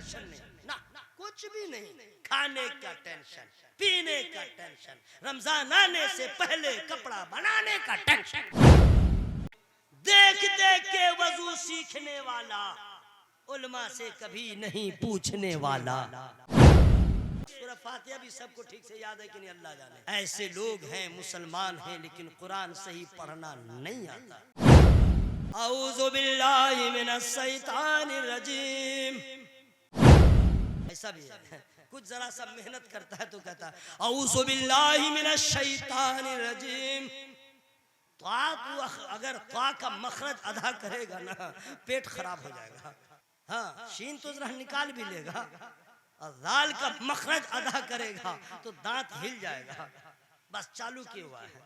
Tension नहीं ना, कुछ भी नहीं। खाने का टेंशन, पीने का टेंशन, रमजान आने से पहले कपड़ा बनाने का टेंशन। देख देख के वजू सीखने वाला, उलमा से कभी नहीं पूछने वाला। सूरह फातिहा भी सबको ठीक से याद है कि नहीं अल्लाह जाने। ऐसे लोग हैं, मुसलमान हैं, लेकिन कुरान सही पढ़ना नहीं आता। औज़ु बिल्लाहि मिनश शैतानिर रजीम। ऐसा भी है, कुछ जरा सा मेहनत करता है तो कहता है औज़ु बिल्लाहि मिनश शैतानिर रजीम। तो अगर त्वा का मखरज अदा करेगा ना, पेट खराब हो जाएगा। हाँ, शीन तो जरा निकाल भी लेगा, और दाल का मखरज अदा करेगा तो दांत हिल जाएगा। बस चालू किया हुआ है,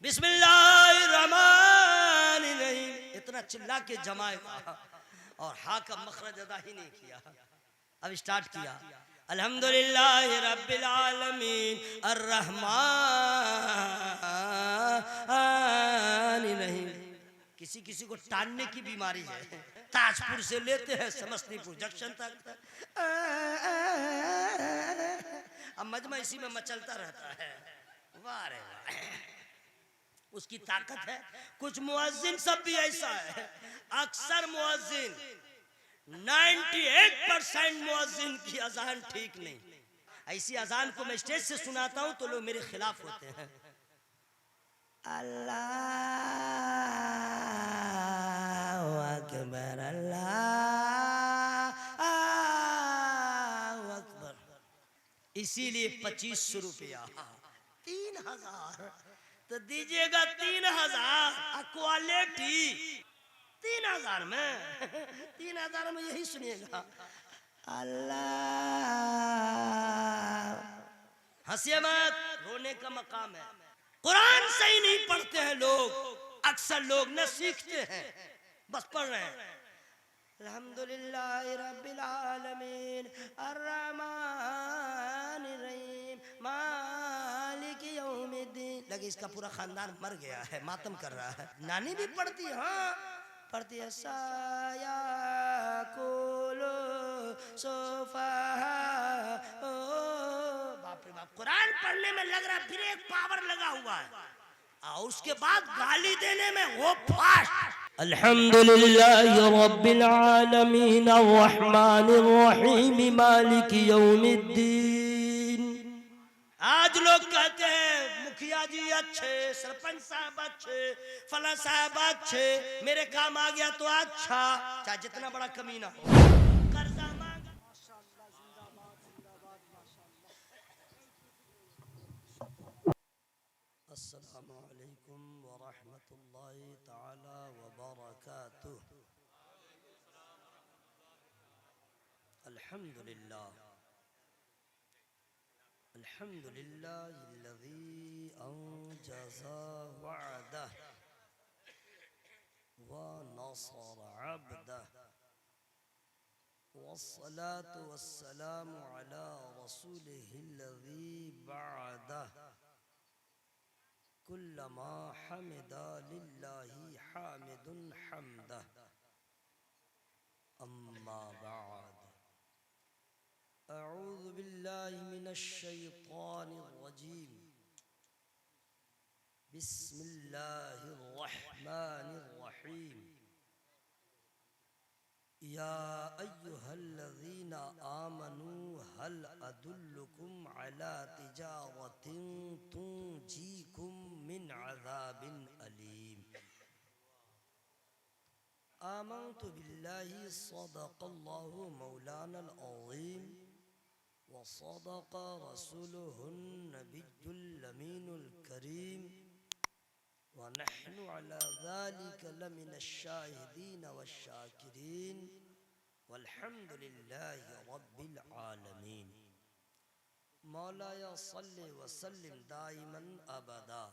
बिस्मिल्लाहिर्रहमानिर्रहीम इतना चिल्ला के जमाएगा, और हा का मखरज अदा ही नहीं किया। अब स्टार्ट किया, अल्हम्दुलिल्लाहि रब्बिल आलमीन अर्रहमानिर्रहीम। किसी किसी को टानने की बीमारी है, ताजपुर से लेते हैं समस्तीपुर जंक्शन तक, अब मजमा इसी में मचलता रहता है। वाह रे वाह, उसकी ताकत है। कुछ मुअज्जिन सब भी ऐसा है, अक्सर मुअज्जिन 98% मुअज्जिन की अजान ठीक नहीं। ऐसी अजान को मैं स्टेज से सुनाता हूं तो लोग मेरे खिलाफ होते हैं। अल्लाहु अकबर, अल्लाहु अकबर। इसीलिए 2500 रुपया, 3000 तो दीजिएगा 3000। क्वालिटी 3000 में, 3000 में यही सुनिएगा, अल्लाह। हंसिए मत, रोने का मकाम है। कुरान सही नहीं पढ़ते हैं लोग, अक्सर लोग न सीखते हैं, बस पढ़ रहे हैं। अल्हम्दुलिल्लाहि रब्बिल आलमीन अर्रहमानिर्रहीम मालिक यौमिद्दीन। लगे इसका पूरा खानदान मर गया है, मातम कर रहा है। नानी भी पढ़ती है, हाँ पढ़ती है, साया कुलो सोफा। बाप रे बाप, कुरान पढ़ने में लग रहा है फिर एक पावर लगा हुआ है, और उसके बाद गाली देने में वो फास्ट। अल्हम्दुलिल्लाहि रब्बिल आलमीन अर्रहमानिर रहीम मालिक यौमिद्दीन। आज लोग कहते हैं मुखिया जी अच्छे, सरपंच साहब अच्छे, फला साहब अच्छे, मेरे काम आ गया तो अच्छा, चाहे जितना बड़ा कमीना हो। कर्जा मांगा, माशाअल्लाह, जिंदाबाद जिंदाबाद, माशाअल्लाह। अस्सलामु अलैकुम व रहमतुल्लाहि तआला व बरकातुहू। अल्हम्दुलिल्लाह, अल्हम्दुलिल्लाहिल्लज़ी अंजज़ा वअदह व नसर अब्दह, वस्सलातु वस्सलामु अला रसूलिहिल्लज़ी बअदह। कुल्लमा हमिदा लिल्लाहि हामिदुन हम्दह, अम्मा बअद। अऊज़ु बिल्लाहि मिनश शैतानिर रजीम। बिस्मिल्लाहिर रहमानिर रहीम। या अय्युहल्लज़ीना आमनू हल अदुल्लुकुम अला तिजारतिन तुंजीकुम मिन अज़ाबिन अलीम। आमन्तु बिल्लाहि सदक़ल्लाहु मौलानल अज़ीम व सदक़ रसूलुहुन नबियुल अमीनुल करीम व नहनु अला ज़ालिका लमिनश शाहिदीन वश्शाकिरीन वल्हम्दुलिल्लाहि रब्बिल आलमीन। मौलाया सल्लि व सल्लिम दाइमन अबदा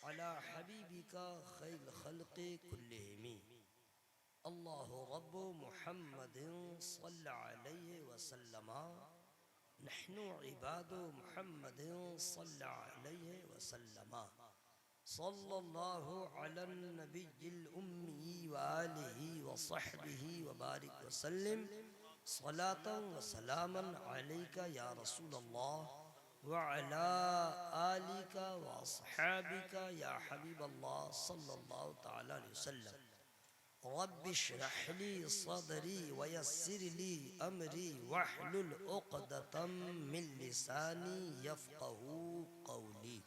अला हबीबिका खैरुल खल्क़ि कुल्लिहिम। अल्लाहु रब्बु मुहम्मदिन सल्लल्लाहु अलैहि वसल्लम। नहनु इबादु मुहम्मदिन सल्लल्लाहु अलैहि वसल्लम। सल्लल्लाहु अलन नबिय्यिल उम्मी व आलिहि व सहबिहि व बारिक वसल्लिम। सलातन व सलामन अलैका या रसूल अल्लाह व अला आलिका व अस्हाबिका या हबीब अल्लाह सल्लल्लाहु तआला अलैहि वसल्लम। रब्बि इश्रह ली सदरी व यस्सिर ली अमरी वहलुल उक़दतम मिन लिसानी यफ़क़हू क़ौली।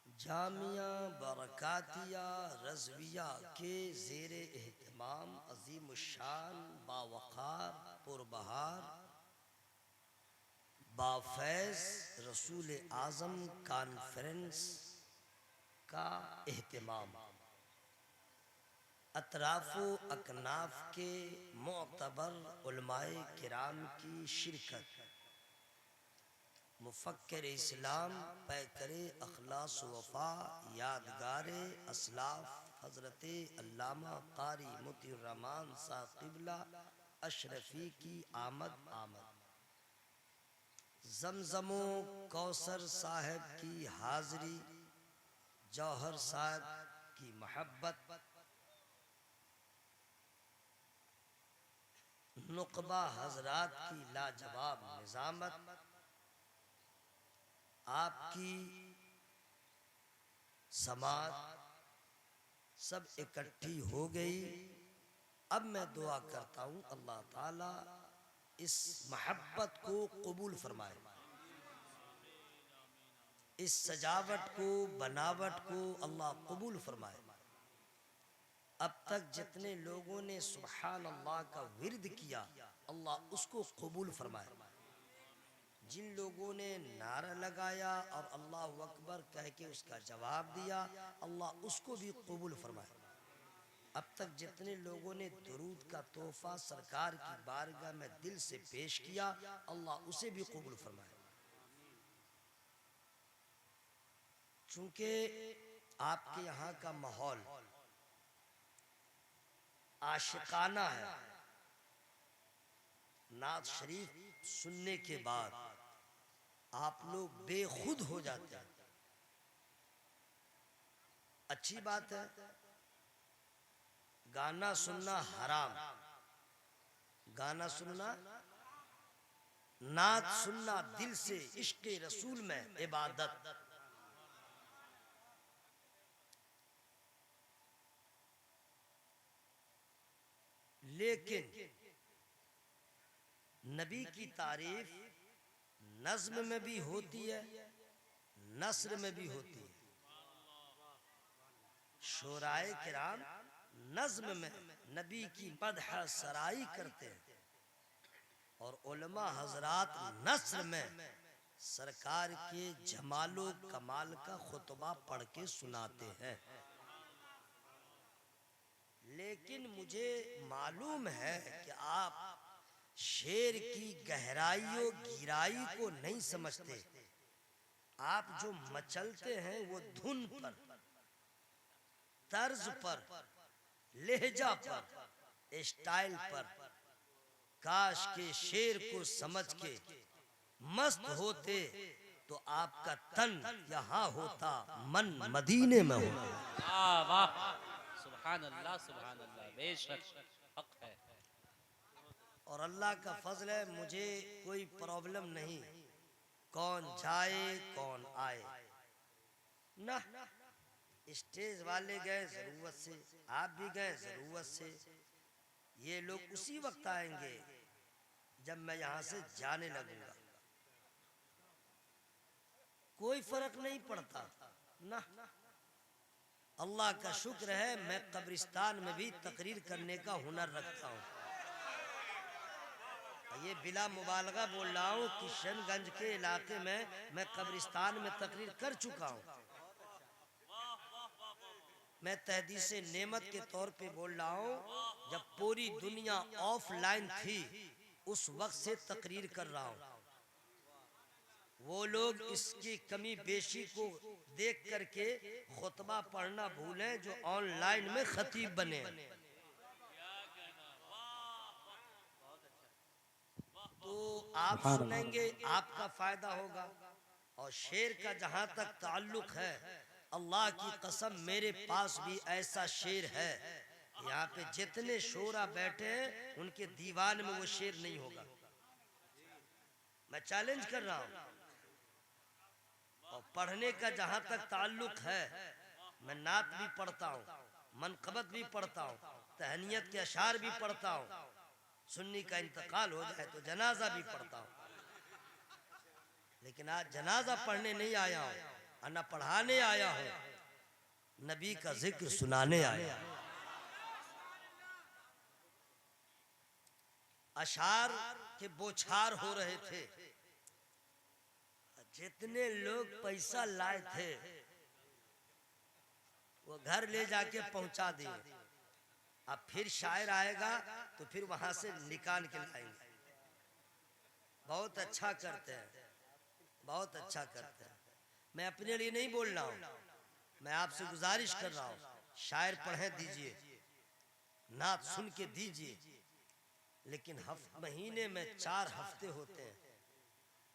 जामिया बरकातिया रज़विया के ज़ेरे एहतमाम अज़ीमुश्शान बावक़ार पुरबहार बाफैज़ रसूल आज़म कॉन्फ्रेंस का एहतमाम, अतराफ़ो अकनाफ के मोअतबर उलमाए किराम की शिरकत, मुफ़क्किर इस्लाम पैकरे अखलास वफ़ा यादगारे असलाफ हज़रत अल्लामा क़ारी मोतीउर रहमान साहब क़िबला अशरफ़ी की आमद आमद, ज़मज़मो कौसर साहब की हाज़री, जौहर साहब की महब्बत, नुक़बा हज़रात की लाजवाब निज़ामत, आपकी समात सब इकट्ठी हो गई। अब मैं दुआ करता हूँ अल्लाह ताला इस महब्बत को कबूल फरमाए, इस सजावट को बनावट को अल्लाह कबूल फरमाए। अब तक जितने लोगों ने सुभान अल्लाह का विर्द किया अल्लाह उसको कबूल फरमाए। जिन लोगों ने नारा लगाया और अल्लाह अकबर कह के उसका जवाब दिया अल्लाह उसको भी कबूल फरमाए। अब तक जितने लोगों ने दुरूद का तोहफा सरकार की बारगाह में दिल से पेश किया अल्लाह उसे भी कबूल फरमाए। चूंकि आपके यहाँ का माहौल आशिकाना है, नात शरीफ सुनने के बाद आप लोग बेखुद हो जाते हैं। अच्छी बात है, गाना सुनना हराम, गाना सुनना, नात सुनना दिल से इश्क़ रसूल में इबादत। लेकिन नबी की तारीफ नज़्म में भी होती है, नस्र में भी होती है। शोराए किराम नज़्म में नबी की मदह सराई करते हैं और उलमा हजरात नस्र में सरकार के जमालो कमाल का खुतबा पढ़ के सुनाते हैं। लेकिन मुझे मालूम है कि आप शेर की गहराइयों गिराई को नहीं समझते। आप जो मचलते हैं वो धुन पर, तर्ज पर, लहजा पर, स्टाइल पर। काश के शेर को समझ के मस्त होते तो आपका तन यहाँ होता, मन मदीने में होता। वाह, सुभान अल्लाह, सुभान अल्लाह, बेशक हक है। और अल्लाह का फजल है, मुझे कोई प्रॉब्लम नहीं कौन जाए कौन आए ना। स्टेज वाले गए जरूरत से, आप भी गए जरूरत से। ये लोग उसी वक्त आएंगे जब मैं यहाँ से जाने लगूंगा। कोई फर्क नहीं पड़ता ना। अल्लाह का शुक्र है मैं कब्रिस्तान में भी तकरीर करने का हुनर रखता हूँ। ये बिला मुबालगा बोल रहा हूँ, किशनगंज के इलाके में मैं कब्रिस्तान में तकरीर कर चुका हूँ। मैं तहदीस नेमत के तौर पे बोल रहा हूँ, जब पूरी दुनिया ऑफलाइन थी उस वक्त से तकरीर कर रहा हूँ। वो लोग इसकी कमी बेशी को देख करके खुतबा पढ़ना भूलें जो ऑनलाइन में खतीब बने। तो आप सुनेंगे, आपका फायदा होगा। और शेर का जहाँ तक ताल्लुक है, अल्लाह की कसम मेरे पास भी ऐसा शेर है, यहाँ पे जितने शोरा बैठे हैं उनके दीवान में वो शेर नहीं होगा। मैं चैलेंज कर रहा हूँ। और पढ़ने का जहां तक ताल्लुक है, मैं नात भी पढ़ता हूँ, मनकबत भी पढ़ता हूँ, तहनियत के अशार भी पढ़ता हूँ, सुन्नी का इंतकाल हो जाए तो जनाजा भी पढ़ता हूँ। लेकिन आज जनाजा पढ़ने नहीं आया हूँ, न पढ़ाने आया हूँ, नबी का जिक्र सुनाने आया हूँ। अशार के बोछार हो रहे थे, जितने लोग पैसा लाए थे वो घर ले जाके पहुंचा दिए। अब फिर शायर आएगा तो फिर वहां से निकाल के लाएंगे। बहुत अच्छा करते हैं, बहुत अच्छा करते हैं। मैं अपने लिए नहीं बोल रहा हूँ, मैं आपसे गुजारिश कर रहा हूँ, शायर पढ़े दीजिए, नात सुन के दीजिए। लेकिन महीने में 4 हफ्ते होते हैं,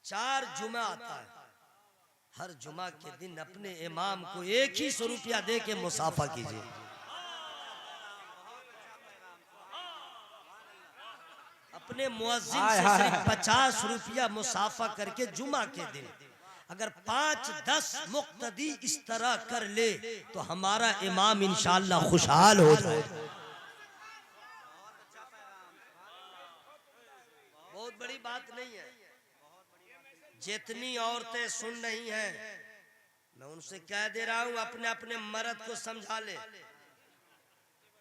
4 जुमा आता है। हर जुमा के दिन अपने इमाम को 1 ही 100 रुपया दे के मुसाफा कीजिए। अपने मुअज्जिन से सिर्फ 50 रुपया मुसाफा करके जुमा के दिन अगर 5-10 मुक्तदी इस तरह कर ले तो हमारा इमाम इंशाअल्लाह खुशहाल हो जाए। बहुत बड़ी बात नहीं है। जितनी औरतें सुन रही हैं, मैं उनसे कह दे रहा हूं, अपने अपने मर्द को समझा ले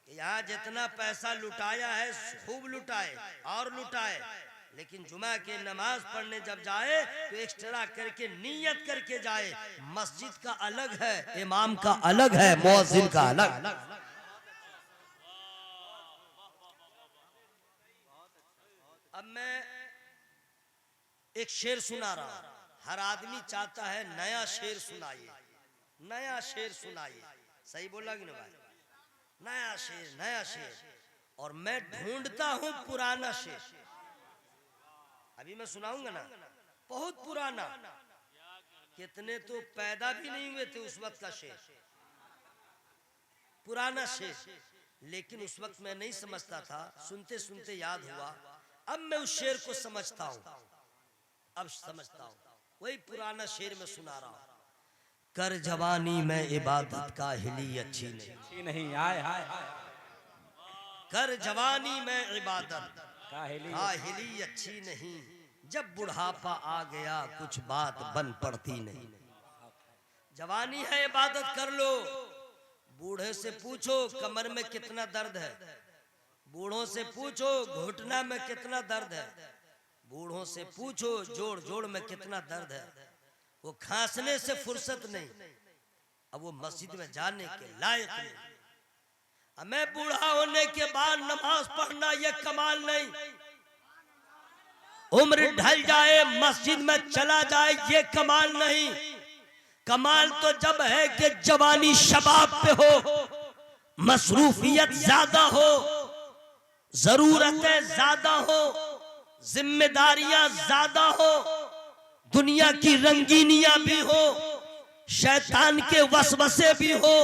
कि यहाँ जितना पैसा लुटाया है खूब लुटाए और लुटाए, लेकिन जुमा के नमाज पढ़ने जब जाए तो एक्स्ट्रा करके नियत करके जाए। मस्जिद का अलग है, इमाम का अलग है, मुअज्जिन का अलग। अब मैं एक शेर सुना रहा हूं। हर आदमी चाहता है नया शेर सुनाइए, नया शेर सुनाइए। सही बोला कि नहीं भाई? नया शेर, नया शेर। और मैं ढूंढता हूं पुराना शेर। अभी मैं सुनाऊंगा ना, बहुत पुराना, कितने तो पैदा भी नहीं हुए थे उस वक्त का शेर, पुराना शेर। लेकिन उस वक्त मैं नहीं समझता था, सुनते सुनते याद हुआ। अब मैं उस शेर को समझता हूं, अब समझता हूं। वही पुराना शेर में सुना रहा हूं। कर जवानी में इबादत का हिली अच्छी नहीं, हाय हाय हाय। कर जवानी में इबादत का हिली अच्छी नहीं, जब बुढ़ापा आ गया कुछ बात बन पड़ती नहीं। जवानी है इबादत कर लो, बूढ़े से पूछो कमर में कितना दर्द है, बूढ़ों से पूछो घुटना में कितना दर्द है, बूढ़ों से पूछो जोड़ जोड़ में कितना दर्द है। वो खांसने से फुर्सत नहीं, अब वो मस्जिद में जाने के लायक नहीं। मैं बूढ़ा होने के बाद नमाज पढ़ना ये कमाल नहीं, उम्र ढल जाए मस्जिद में चला जाए ये कमाल नहीं। कमाल तो जब है कि जवानी शबाब पे हो, मसरूफियत ज्यादा हो, जरूरतें ज्यादा हो, जिम्मेदारियां ज्यादा हो, दुनिया की रंगीनियां भी हो, शैतान के वसवसे भी हो,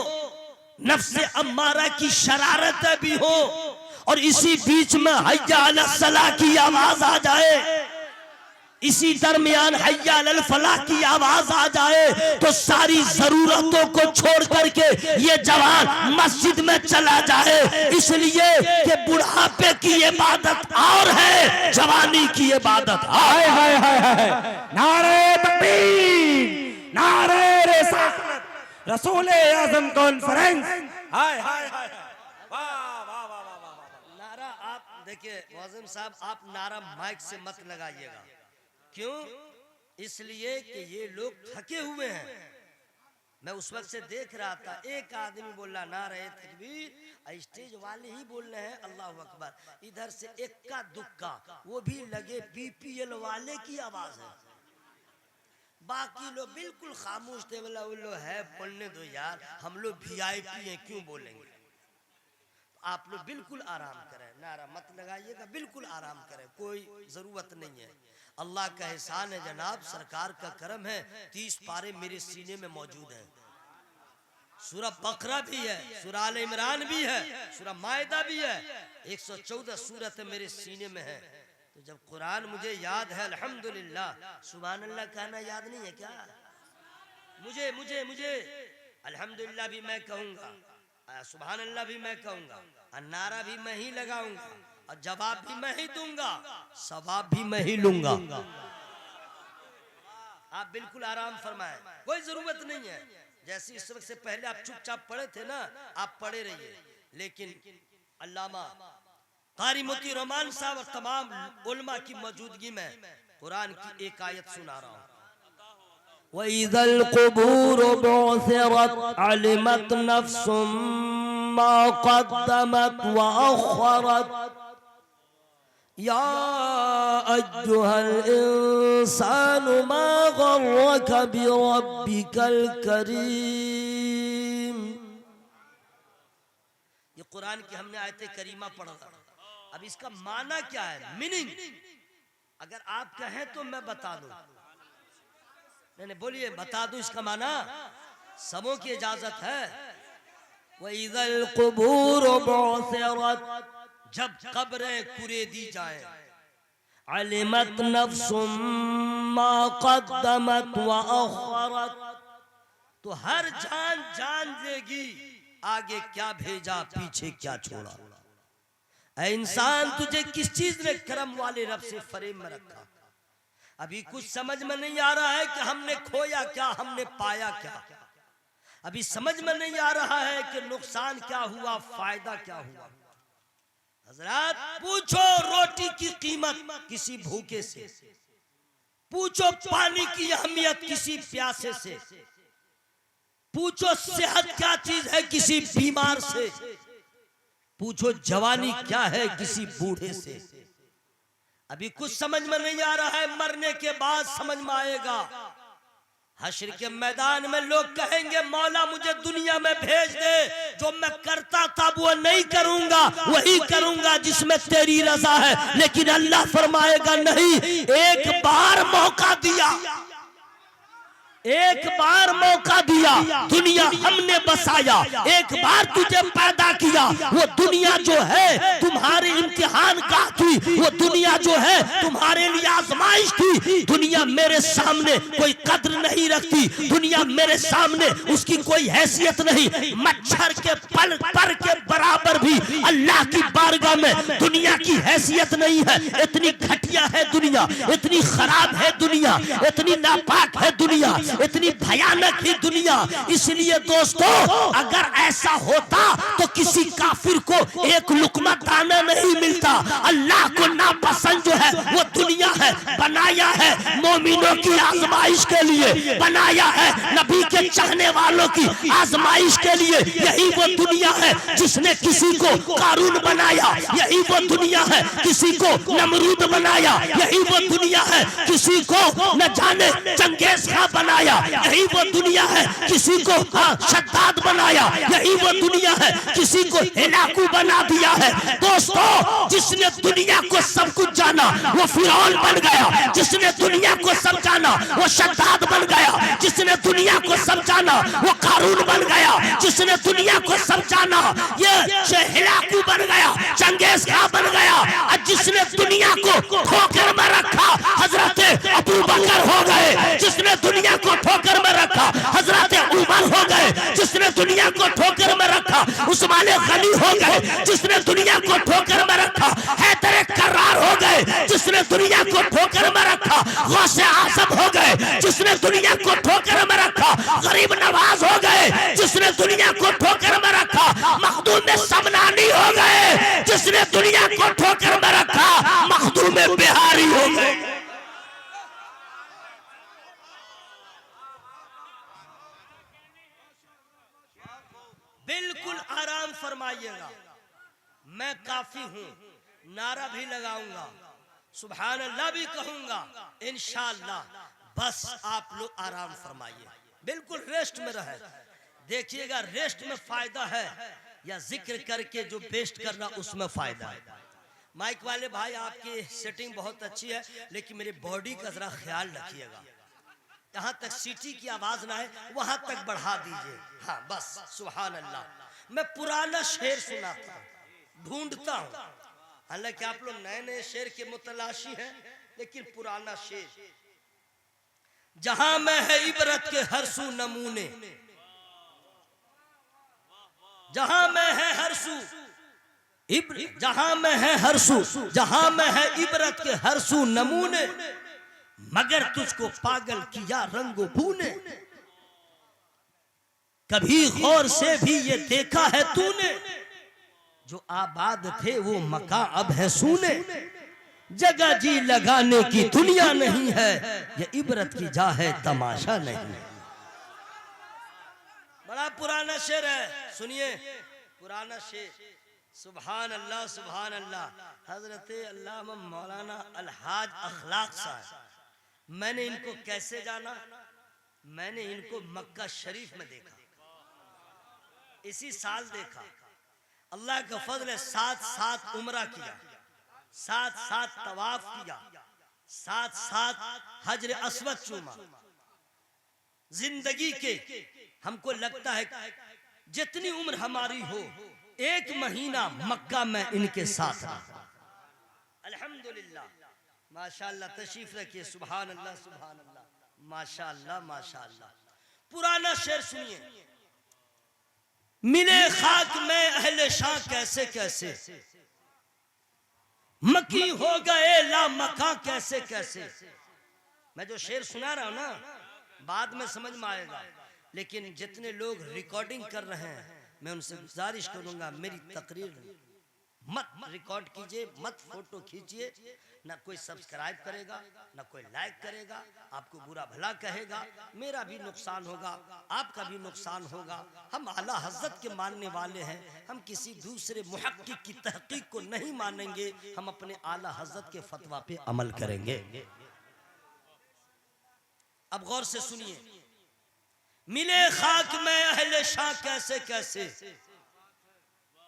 नफ्से अम्मारा की शरारतें भी हो, और इसी बीच में हय्या अला सलाह की आवाज आ जाए, इसी दरमियान हय्या अल फलाह की आवाज आ जाए तो सारी जरूरतों को छोड़ करके ये जवान मस्जिद में चला जाए। इसलिए कि बुढ़ापे की इबादत और है, जवानी की इबादत। हाय हाय हाय हाय, नारे तकबीर, नारे रिसालत, रसूल आज़म कॉन्फ्रेंस। हाय हाय हाय। वाह वाह वाह वाह। नारा आप देखिए मुअज्जिम साहब, आप नारा माइक से मत लगाइएगा। क्यों? इसलिए कि ये लोग थके हुए हैं। मैं उस वक्त से देख रहा था, एक आदमी बोल रहा नारे तकबीर, स्टेज वाले ही बोल रहे हैं अल्लाहु अकबर, इधर से इक्का दुक्का वो भी लगे बीपीएल वाले की आवाज है, बाकी लोग बिल्कुल खामोश थे। बोला वो लोग है बोलने दो यार, हम लोग वीआईपी हैं, क्यों बोलेंगे। आप लोग बिल्कुल आराम करें, नारा मत लगाइएगा, बिल्कुल आराम करें, कोई जरूरत नहीं है। अल्लाह का एहसान है जनाब, सरकार का करम है, 30 पारे मेरे सीने में मौजूद हैं। सूरह बकरा भी है, सूरह आल इमरान भी है, सूरह मायदा भी है, 114 सूरत मेरे सीने में है। तो जब कुरान मुझे याद है, अल्हम्दुलिल्लाह, सुभान अल्लाह कहना याद नहीं है क्या? मुझे मुझे मुझे अल्हम्दुलिल्लाह भी मैं कहूंगा, सुभान अल्लाह भी मैं कहूंगा, और नारा भी मैं ही लगाऊंगा, और जवाब भी मैं ही दूंगा, सवाब भी मैं ही लूंगा। आप बिल्कुल आराम फरमाएं, कोई जरूरत नहीं है। जैसे इस वक्त से पहले आप चुपचाप पढ़े थे ना, आप पढ़े रहिए, लेकिन अल्लामा कारी मोती रहमान साहब और तमाम उलमा की मौजूदगी में कुरान की एक आयत सुना रहा हूँ। वइज़ल क़ुबूर बुअसिरत अलिमत नफ्सुम मा क़द्दमत व अख़रत या अय्युहल इंसानु मा गर्रक बिरब्बिकल करीम। ये कुरान की हमने आयत करीमा पढ़ा। अब इसका माना क्या है, मीनिंग अगर आप कहें तो मैं बता दूं। नहीं बोलिए, बता दूं इसका माना, सबों की इजाजत है। वइज़ल क़ुबूर बुअसिरत, जब कब्रें कुरेदी जाएं, अलिमत नफ्सुम मा क़द्दमत व अख़रत, तो हर जान जान देगी आगे क्या भेजा पीछे क्या छोड़ा। ऐ इंसान, तुझे किस चीज ने करम वाले रब से फरेब में रखा? अभी कुछ समझ में नहीं आ रहा है कि हमने खोया क्या, हमने पाया क्या। अभी समझ में नहीं आ रहा है कि नुकसान क्या हुआ, फायदा क्या हुआ। हजरात, पूछो रोटी की कीमत किसी भूखे से, पूछो पानी की अहमियत किसी प्यासे से, पूछो सेहत क्या चीज है किसी बीमार से, पूछो जवानी क्या है किसी बूढ़े से। अभी कुछ समझ में नहीं आ रहा है, मरने के बाद समझ में आएगा। हश्र के मैदान में लोग कहेंगे, मौला मुझे दुनिया में भेज दे, जो मैं करता था वो नहीं करूंगा, वही करूंगा जिसमें तेरी रजा है। लेकिन अल्लाह फरमाएगा नहीं, एक बार मौका दिया, एक बार मौका दिया, दुनिया हमने बसाया, एक बार तुझे पैदा किया। वो दुनिया जो है तुम्हारे इम्तिहान का थी, वो दुनिया जो है तुम्हारे लिए आजमाइश थी। दुनिया मेरे सामने कोई कद्र नहीं रखती, दुनिया मेरे सामने उसकी कोई हैसियत नहीं। मच्छर के पल पर के बराबर भी अल्लाह की बारगाह में दुनिया की हैसियत नहीं है। इतनी घटिया है दुनिया, इतनी खराब है दुनिया, इतनी नापाक है दुनिया, इतनी भयानक ही दुनिया। इसलिए दोस्तों, अगर ऐसा होता तो किसी काफिर को एक लुकमा दाना नहीं मिलता। अल्लाह को नापसंद जो है वो दुनिया है, बनाया है मोमिनों की आजमाइश के लिए, बनाया है नबी के चाहने वालों की आजमाइश के लिए। यही वो दुनिया है जिसने किसी को कारून बनाया, यही वो दुनिया है किसी को नमरूद बनाया, यही वो दुनिया है किसी को न जाने चंगेज खां बनाया, यही वो दुनिया है किसी को शद्दाद बनाया, यही वो दुनिया है किसी को हिलाकू बना दिया है। दोस्तों, जिसने दुनिया को सब कुछ जाना वो फिरौन बन गया, जिसने दुनिया को सब जाना वो शद्दाद बन गया, जिसने दुनिया को सब जाना वो कारून बन गया, जिसने दुनिया को सब जाना ये हिलाकू बन गया, चंगेज खां बन गया। और जिसने दुनिया को ठोकर में रखा हजरत अबू बकर हो गए, जिसने दुनिया को ठोकर में रखा हजरत उमर हो गए, जिसने दुनिया को ठोकर में रखा उस्मान गनी हो गए, जिसने दुनिया को ठोकर में रखा हैदर करार हो गए, जिसने दुनिया को ठोकर में रखा गौसे आजम हो गए, जिसने दुनिया को ठोकर में रखा गरीब नवाज हो गए, जिसने दुनिया को ठोकर में रखा मखदूम समनानी हो गए, जिसने दुनिया को ठोकर में रखा मखदूम बिहारी हो गए। बिल्कुल आराम फरमाइएगा, मैं काफी हूं, नारा भी लगाऊंगा, सुभान अल्लाह भी कहूंगा इंशाअल्लाह। बस आप लोग आराम फरमाइए, बिल्कुल रेस्ट में रहे। देखिएगा रेस्ट में फायदा है या जिक्र करके जो बेस्ट करना उसमें फायदा है। माइक वाले भाई, आपकी सेटिंग बहुत अच्छी है, लेकिन मेरी बॉडी का जरा ख्याल रखिएगा। जहां तक सीटी की आवाज ना है वहां तक बढ़ा दीजिए। हाँ बस, सुभान अल्लाह। मैं पुराना शेर सुनाता हूं, ढूंढता हूं। हालांकि आप लोग नए नए शेर के मुतलाशी हैं, लेकिन पुराना शेर। जहां में है इबरत के हर सू नमूने, जहां में है हर सू जहां में है हर सू, जहां में है इबरत के हर सू नमूने, मगर तुझको पागल किया रंगो बू ने। कभी गौर से भी ये देखा है तूने, जो आबाद थे वो मका अब है सूने। जगह जी लगाने की दुनिया नहीं है, ये इबरत की जा है तमाशा नहीं। बड़ा पुराना शेर है, सुनिए पुराना शेर। सुभान अल्लाह, सुभान अल्लाह। हजरत अल्लामा मौलाना अलहाज अखलाक साहब, मैंने इनको कैसे जाना? मैंने इनको मक्का शरीफ में देखा, इसी साल देखा। अल्लाह का फजल है, 7 उम्रा किया, 7 तवाफ किया, 7 हजर अस्वद चूमा। जिंदगी के हमको लगता है जितनी उम्र हमारी हो, 1 महीना मक्का में इनके साथ रहा। अल्हम्दुलिल्लाह, माशाअल्लाह। तशरीफ रखिए। सुभान अल्लाह, सुभान अल्लाह, माशाअल्लाह, माशाअल्लाह। पुराना शेर सुनिए। मिले खाक में अहले शाह कैसे कैसे, मकी हो गए ला मका कैसे कैसे। मैं जो शेर सुना रहा हूं ना, बाद में समझ में आएगा, लेकिन जितने लोग रिकॉर्डिंग कर रहे हैं, मैं उनसे गुजारिश करूंगा मेरी तकरीर मत रिकॉर्ड कीजिए, मत फोटो खींचिए। ना कोई सब्सक्राइब करेगा, ना कोई लाइक करेगा, आपको बुरा भला कहेगा, मेरा भी नुकसान होगा, आपका भी नुकसान होगा। हम आला हज़रत के मानने वाले हैं, हम किसी दूसरे मुहक्किक की तहकीक को नहीं मानेंगे, हम अपने आला हज़रत के फतवा पे अमल करेंगे। अब गौर से सुनिए। मिले खाक में अहले शाह कैसे कैसे,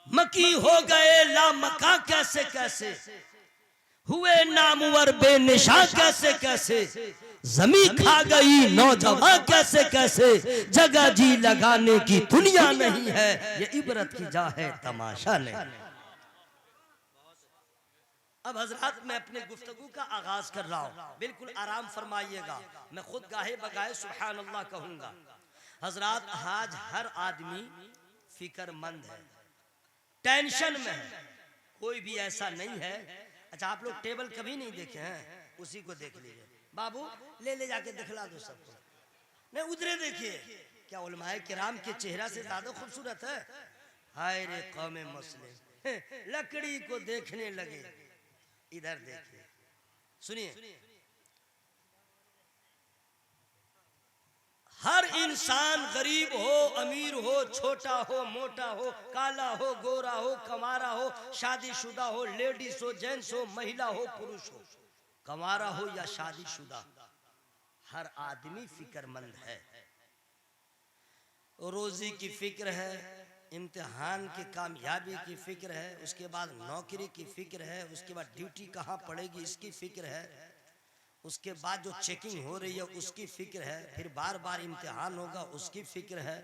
मकी हो गए ला मका कैसे कैसे, हुए नामुवर बेनिशा कैसे कैसे, जमी खा गई नौजवान कैसे कैसे। जगह जी लगाने की दुनिया नहीं है, ये इबरत की जा है तमाशा नहीं। अब हजरात, मैं अपने गुफ्तगू का आगाज कर रहा हूँ, बिल्कुल आराम फरमाइएगा। मैं खुद गाहे बगाए सुभान अल्लाह कहूंगा। हजरात, आज हर आदमी फिक्रमंद है, टेंशन में है, कोई भी ऐसा नहीं है। अच्छा, आप लोग टेबल कभी नहीं देखे हैं? उसी को देख लीजिए बाबू, ले जाके दिखला दो सबको। नहीं, उधरे देखिए, क्या उलमाए किराम के चेहरा से ज्यादा खूबसूरत है? हाय रे कौमे मुस्लिम, लकड़ी को देखने लगे। इधर देखिए, सुनिए। हर इंसान गरीब हो, अमीर हो, छोटा हो, मोटा हो, काला हो, गोरा हो, कमारा हो, शादीशुदा हो, लेडीज हो, जेंट्स हो, महिला हो, पुरुष हो, कमारा हो या शादीशुदा, हर आदमी फिक्रमंद है। रोजी की फिक्र है, इम्तिहान की कामयाबी की फिक्र है, उसके बाद नौकरी की फिक्र है, उसके बाद ड्यूटी कहाँ पड़ेगी इसकी फिक्र है, उसके बाद जो चेकिंग हो रही है उसकी फिक्र है, फिर बार बार इम्तिहान होगा उसकी फिक्र है,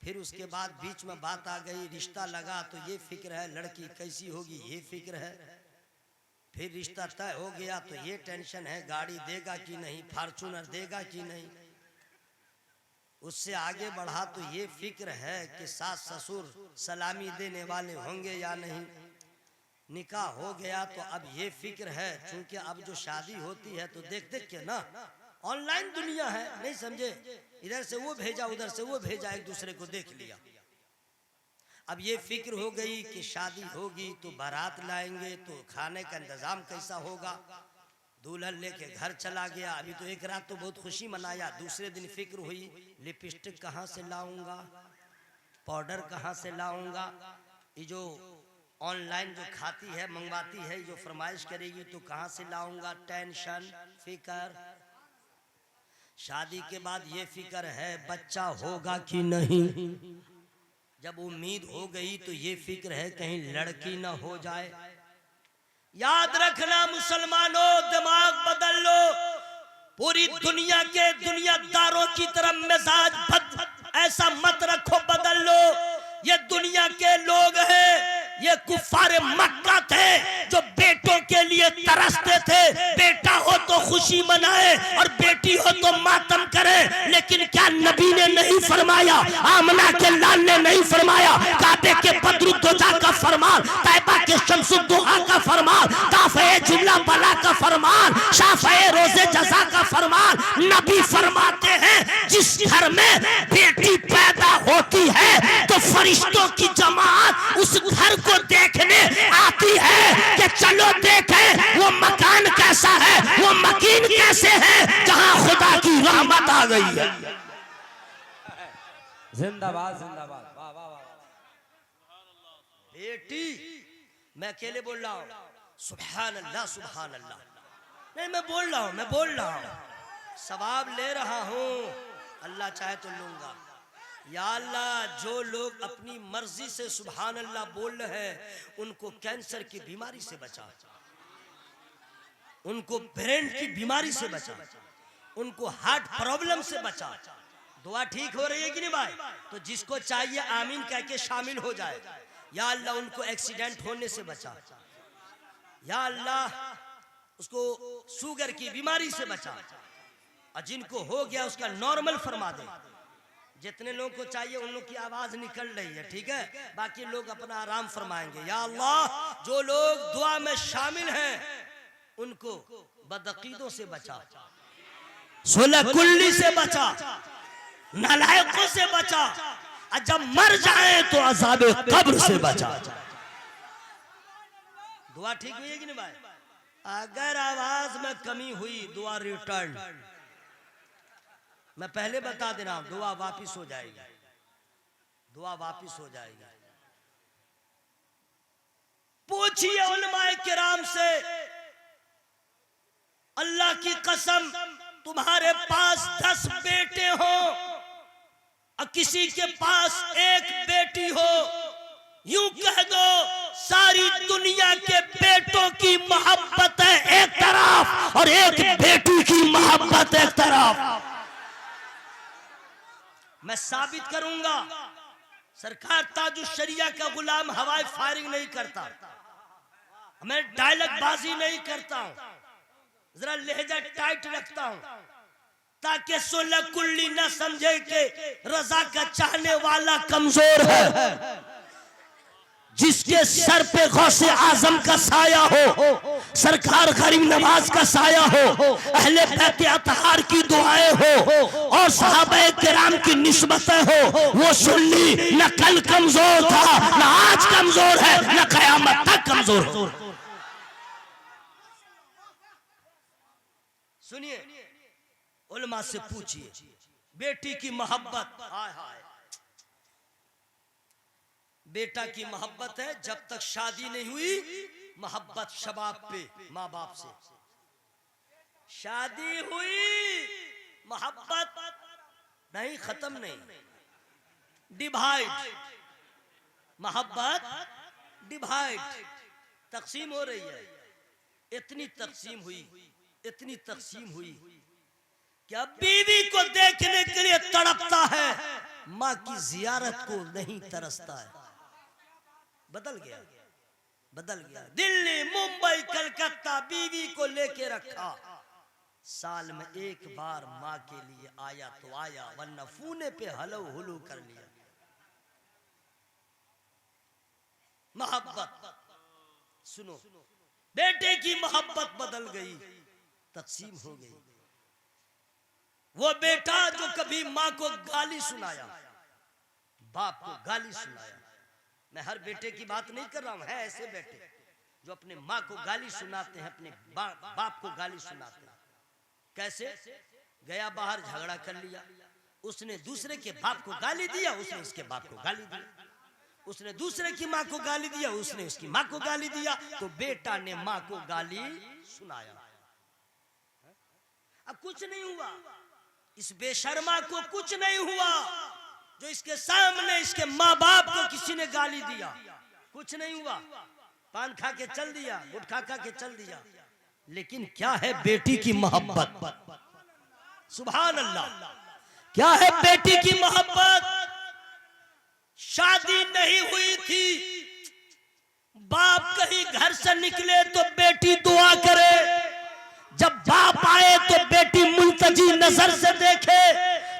फिर उसके बाद बीच में बात आ गई रिश्ता लगा तो ये फिक्र है, लड़की कैसी होगी ये फिक्र है, फिर रिश्ता तय हो गया तो ये टेंशन है, गाड़ी देगा कि नहीं, फॉर्च्यूनर देगा कि नहीं, उससे आगे बढ़ा तो ये फिक्र है कि सास ससुर सलामी देने वाले होंगे या नहीं, निकाह हो गया तो अब ये फिक्र है, क्योंकि अब जो शादी होती है तो देख देख के ना, ऑनलाइन दुनिया है, नहीं समझे, इधर से वो भेजा उधर से वो भेजा, एक दूसरे को देख लिया। अब ये फिक्र हो गई कि शादी होगी तो बारात लाएंगे तो खाने का इंतजाम कैसा होगा, दूल्हन लेके घर चला गया, अभी तो एक रात तो बहुत खुशी मनाया, दूसरे दिन फिक्र हुई लिपस्टिक कहाँ से लाऊंगा, पाउडर कहाँ से लाऊंगा, ये जो ऑनलाइन जो खाती है मंगवाती है जो फरमाइश करेगी तो कहाँ से लाऊंगा, टेंशन फिकर। शादी के बाद ये फिक्र है बच्चा होगा कि नहीं, जब उम्मीद हो गई तो ये फिक्र है कहीं लड़की ना हो जाए। याद रखना मुसलमानों, दिमाग बदल लो, पूरी दुनिया के दुनियादारों की तरह मिजाज ऐसा मत रखो, बदल लो। ये दुनिया के लोग हैं, ये कुफारे मक्का थे जो बेटों के लिए तरसते थे। बेटा हो तो खुशी मनाए और बेटी हो तो मातम करे। लेकिन क्या नबी ने नहीं फरमाया, आमना के लाल ने नहीं फरमाया, काबे के बदरुद्दोजा का फरमान, तैबा के शम्सुद्दोहा का फरमान, काफे जुमला बला का फरमान, शाफे रोजे जजा का फरमान। नबी फरमाते हैं जिस घर में बेटी पैदा होती है तो फरिश्तों की जमात उस घर को देखने आती है कि चलो देखें वो मकान कैसा है, वो मकीन कैसे है जहां खुदा की रहमत आ गई है। जिंदाबाद जिंदाबाद, वाह वाह वाह। बेटी, मैं अकेले बोल रहा हूं, सुभान अल्लाह सुभान अल्लाह नहीं, मैं बोल रहा हूं, सवाब ले रहा हूं, अल्लाह चाहे तो लूंगा। या अल्लाह, जो लोग अपनी मर्जी से सुभान अल्लाह बोल रहे हैं उनको कैंसर की बीमारी से बचा, उनको ब्रेन की बीमारी से बचा, उनको हार्ट प्रॉब्लम से बचा। दुआ ठीक हो रही है कि नहीं भाई? तो जिसको चाहिए आमीन कह के शामिल हो जाए। या अल्लाह, उनको एक्सीडेंट होने से बचा। या अल्लाह, उसको शुगर की बीमारी से बचा, और जिनको हो गया उसका नॉर्मल फरमा दे। जितने लोगों को चाहिए उन लोग की आवाज निकल रही है, ठीक है? बाकी लोग अपना आराम फरमाएंगे। या अल्लाह, जो लोग दुआ में शामिल हैं उनको बदअकीदों से बचा, सोलह कुल्ली से बचा, नालायकों से बचा, और जब मर जाए तो अज़ाबे कब्र से बचा। दुआ ठीक हुई है कि नहीं भाई? अगर आवाज में कमी हुई, दुआ रिटर्न। मैं पहले बता दे रहा हूं, दुआ वापिस हो जाएगी, दुआ वापिस हो जाएगी। पूछिए उलमाए किराम से, अल्लाह की कसम, तुम्हारे पास 10 बेटे हो और किसी के पास एक बेटी हो, यूं कह दो सारी दुनिया के बेटों की मोहब्बत है एक तरफ और एक बेटी की मोहब्बत एक तरफ। मैं साबित करूंगा, सरकार ताजुश शरिया का गुलाम हवाई फायरिंग नहीं करता, मैं डायलॉग बाजी नहीं करता हूं, जरा लहजा टाइट रखता हूं ताकि सोलह कुल्ली न समझे कि रजा का चाहने वाला कमजोर है। जिसके सर पे गौसे आजम का साया हो, सरकार गरीब नवाज का साया हो, अहले बैत अतहार की दुआएं हो और सहाबाए किराम की निस्बतें हो, वो सुन्नी न कल कमजोर था, न आज कमजोर है, न कयामत तक कमजोर हो। सुनिए, उलमा से पूछिए, बेटी की मोहब्बत, हाय हाय, बेटा की मोहब्बत है। जब तक शादी नहीं हुई, मोहब्बत शबाब पे माँ बाप से, शादी हुई मोहब्बत नहीं, खत्म नहीं, डिवाइड, मोहब्बत डिवाइड, तकसीम हो रही है। इतनी तकसीम हुई, इतनी तकसीम हुई कि अब बीवी को देखने के लिए तड़पता है, माँ की जियारत को नहीं तरसता है। बदल गया, बदल गया। दिल्ली, मुंबई, कलकत्ता बीवी को लेके रखा, साल में एक बार माँ के लिए आया तो आया, वरना फूने पे हलो हुलू कर लिया। मोहब्बत, सुनो, बेटे की मोहब्बत बदल गई, तकसीम हो गई। वो बेटा जो कभी माँ को गाली सुनाया, बाप को गाली सुनाया, मैं हर बेटे की बात नहीं कर रहा हूं, है ऐसे बेटे जो अपने माँ को गाली सुनाते हैं, अपने बाप को गाली सुनाते हैं। कैसे? गया बाहर, झगड़ा कर लिया, उसने दूसरे के बाप को गाली दिया, उसने इसके बाप को गाली दिया, उसने दूसरे की माँ को गाली दिया, उसने उसकी माँ को गाली दिया, तो बेटा ने माँ को गाली सुनाया। अब कुछ नहीं हुआ, इस बेशर्मा को कुछ नहीं हुआ जो इसके सामने इसके माँ बाप को किसी ने गाली दिया, कुछ नहीं हुआ, पान खा के चल दिया, गुटखा खा के चल दिया। लेकिन क्या है बेटी की मोहब्बत, सुभान अल्लाह। क्या है बेटी की मोहब्बत? शादी नहीं हुई थी, बाप कहीं घर से निकले तो बेटी दुआ करे, जब बाप आए तो बेटी मुल्तजी नजर से देखे,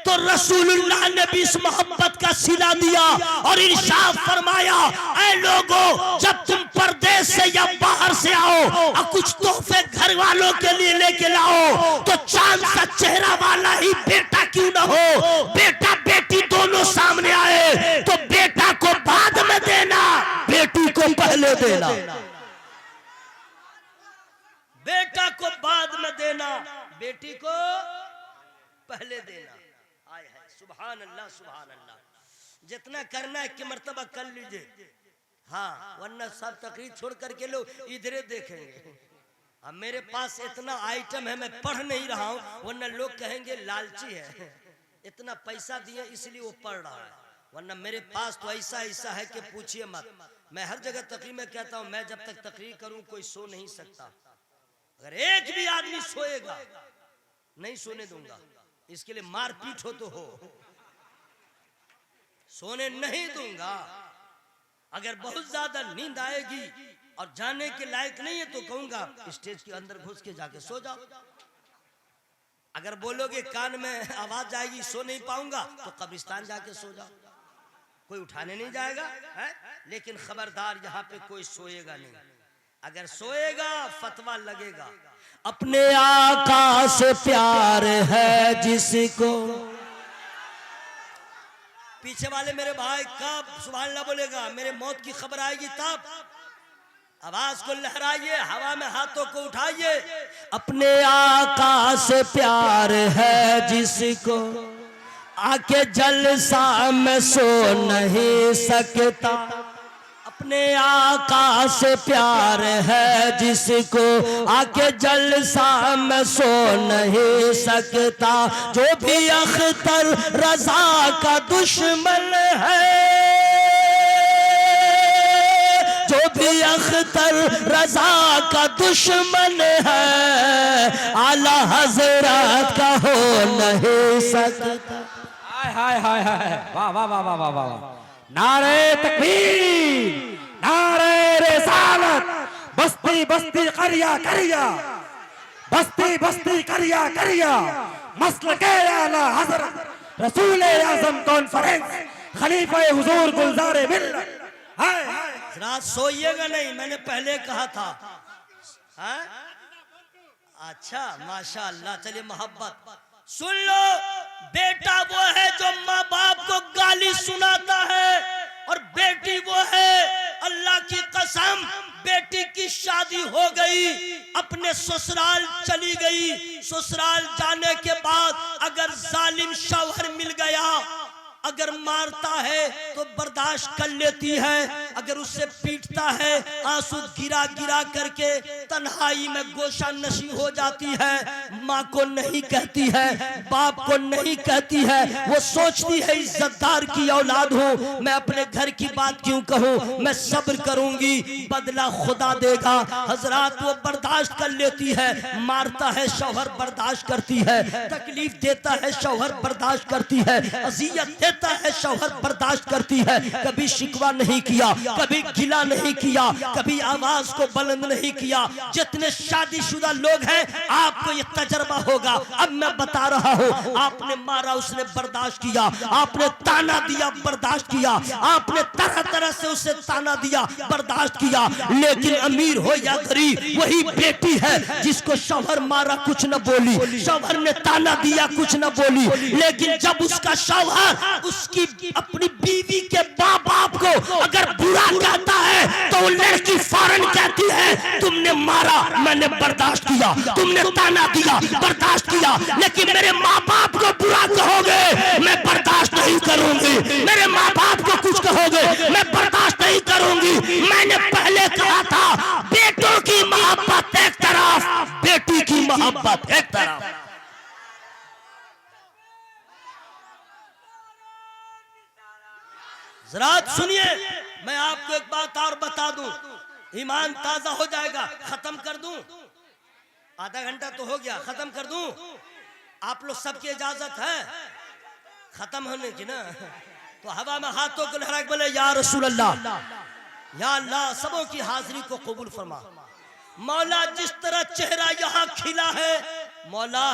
तो रसूलुल्लाह ने भी इस मोहब्बत का सिला दिया और इरशाद फरमाया, ऐ लोगों, जब तुम परदेश से या बाहर से आओ और कुछ तोहफे घर वालों के लिए लेके लाओ, तो चांद सा चेहरा वाला ही बेटा क्यों न हो, बेटा बेटी दोनों सामने आए तो बेटा को बाद में देना, बेटी को पहले देना, बेटा को बाद में देना, बेटी को पहले देना। आय है, सुभान अल्लाह सुभान अल्लाह। जितना करना है कि मर्तबा कर लीजिए, हाँ, वरना सब तकरीर छोड़ करके लोग इधरे देखेंगे। अब मेरे पास इतना आइटम है, मैं पढ़ नहीं रहा हूँ, वरना लोग कहेंगे लालची है, इतना पैसा दिए इसलिए वो पढ़ रहा है, वरना मेरे पास तो ऐसा ऐसा है कि पूछिए मत। मैं हर जगह तकरीर में कहता हूँ, मैं जब तक तकरीर करूँ कोई सो नहीं सकता, अगर एक भी आदमी सोएगा नहीं सोने दूंगा, इसके लिए मारपीट हो तो हो, सोने नहीं दूंगा। अगर बहुत ज्यादा नींद आएगी और जाने के लायक नहीं है तो कहूंगा स्टेज के अंदर घुस के जाके सो जाओ। अगर बोलोगे कान में आवाज आएगी सो नहीं पाऊंगा तो कब्रिस्तान जाके सो जाओ, कोई उठाने नहीं जाएगा है? लेकिन खबरदार यहाँ पे कोई सोएगा नहीं, अगर सोएगा फतवा लगेगा। अपने आका से प्यार है जिसको, पीछे वाले मेरे भाई कब सुभान अल्लाह बोलेगा, मेरे मौत की खबर आएगी तब, आवाज को लहराइए, हवा में हाथों को उठाइए। अपने आका से प्यार है जिसको, आके जलसा में सो नहीं सकता, अपने आका से प्यार है जिसको, आके जलसा में सो नहीं सकता, जो भी अख्तर रजा का दुश्मन है, जो भी अख्तर रजा का दुश्मन है, आला हजरत का हो नहीं सकता। हाय हाय हाय हाय, वाह वाह वाह वाह वाह वाह, नारे तकबीर, नारे रिसालत, बस्ती बस्ती करिया करिया, बस्ती बस्ती करिया करिया, मसलके आला हजरत रसूल आज़म कॉन्फ्रेंस खलीफा हुजूर गुलजार मिल्लत। हाय रात सोइएगा नहीं, मैंने पहले कहा था। हाँ? अच्छा माशाअल्लाह। चलिए मोहब्बत सुन लो, बेटा वो है जो माँ बाप को गाली सुनाता है, और बेटी वो है, अल्लाह की कसम, बेटी की शादी हो गई, अपने ससुराल चली गई, ससुराल जाने के बाद अगर जालिम शौहर मिल गया, अगर मारता है तो बर्दाश्त कर लेती है, अगर उससे पीटता है आंसू गिरा गिरा करके तन्हाई में गोशा नशी हो जाती है, माँ को नहीं कहती है, बाप को नहीं कहती है, वो सोचती है इज्जतदार की औलाद हूँ, मैं अपने घर की बात क्यों कहूँ, मैं सब्र करूंगी, बदला खुदा देगा। हजरात वो बर्दाश्त कर लेती है, मारता है शौहर बर्दाश्त करती है, तकलीफ देता है शौहर बर्दाश्त करती है, अजियत देता है शौहर बर्दाश्त करती है, कभी शिकवा नहीं किया, कभी गिला नहीं किया, कभी आवाज को बुलंद नहीं किया। जितने शादीशुदा लोग हैं आपको ये तजर्बा होगा। अब मैं बता रहा हूँ, आपने मारा उसने बर्दाश्त किया, आपने ताना दिया बर्दाश्त किया, आपने तरह तरह से उसे ताना दिया बर्दाश्त किया, लेकिन अमीर हो या गरीब वही बेटी है जिसको शौहर मारा कुछ न बोली, शौहर ने ताना दिया कुछ न बोली, लेकिन जब उसका शौहर उसकी अपनी बीवी के बाप को अगर बुरा कहता है तो वो लड़की फौरन कहती है तुमने मारा मैंने बर्दाश्त किया, तुमने ताना दिया बर्दाश्त किया, लेकिन मेरे माँ बाप को बुरा कहोगे मैं बर्दाश्त नहीं करूंगी, मेरे माँ बाप को कुछ कहोगे मैं बर्दाश्त नहीं करूंगी। मैंने पहले कहा था बेटों की मोहब्बत एक तरफ, बेटी की मोहब्बत एक तरफ। जरात सुनिए, मैं आपको एक बात और बता दूं, ईमान ताजा हो जाएगा। खत्म कर दूं, आधा घंटा तो हो गया, खत्म कर दूं। आप लोग सबकी इजाजत है खत्म होने की ना, तो हवा में हाथों को लहरा के बोले या रसूल अल्लाह, या अल्लाह सबों की हाजिरी को कबूल फरमा। मौला जिस तरह चेहरा यहाँ खिला है, मौला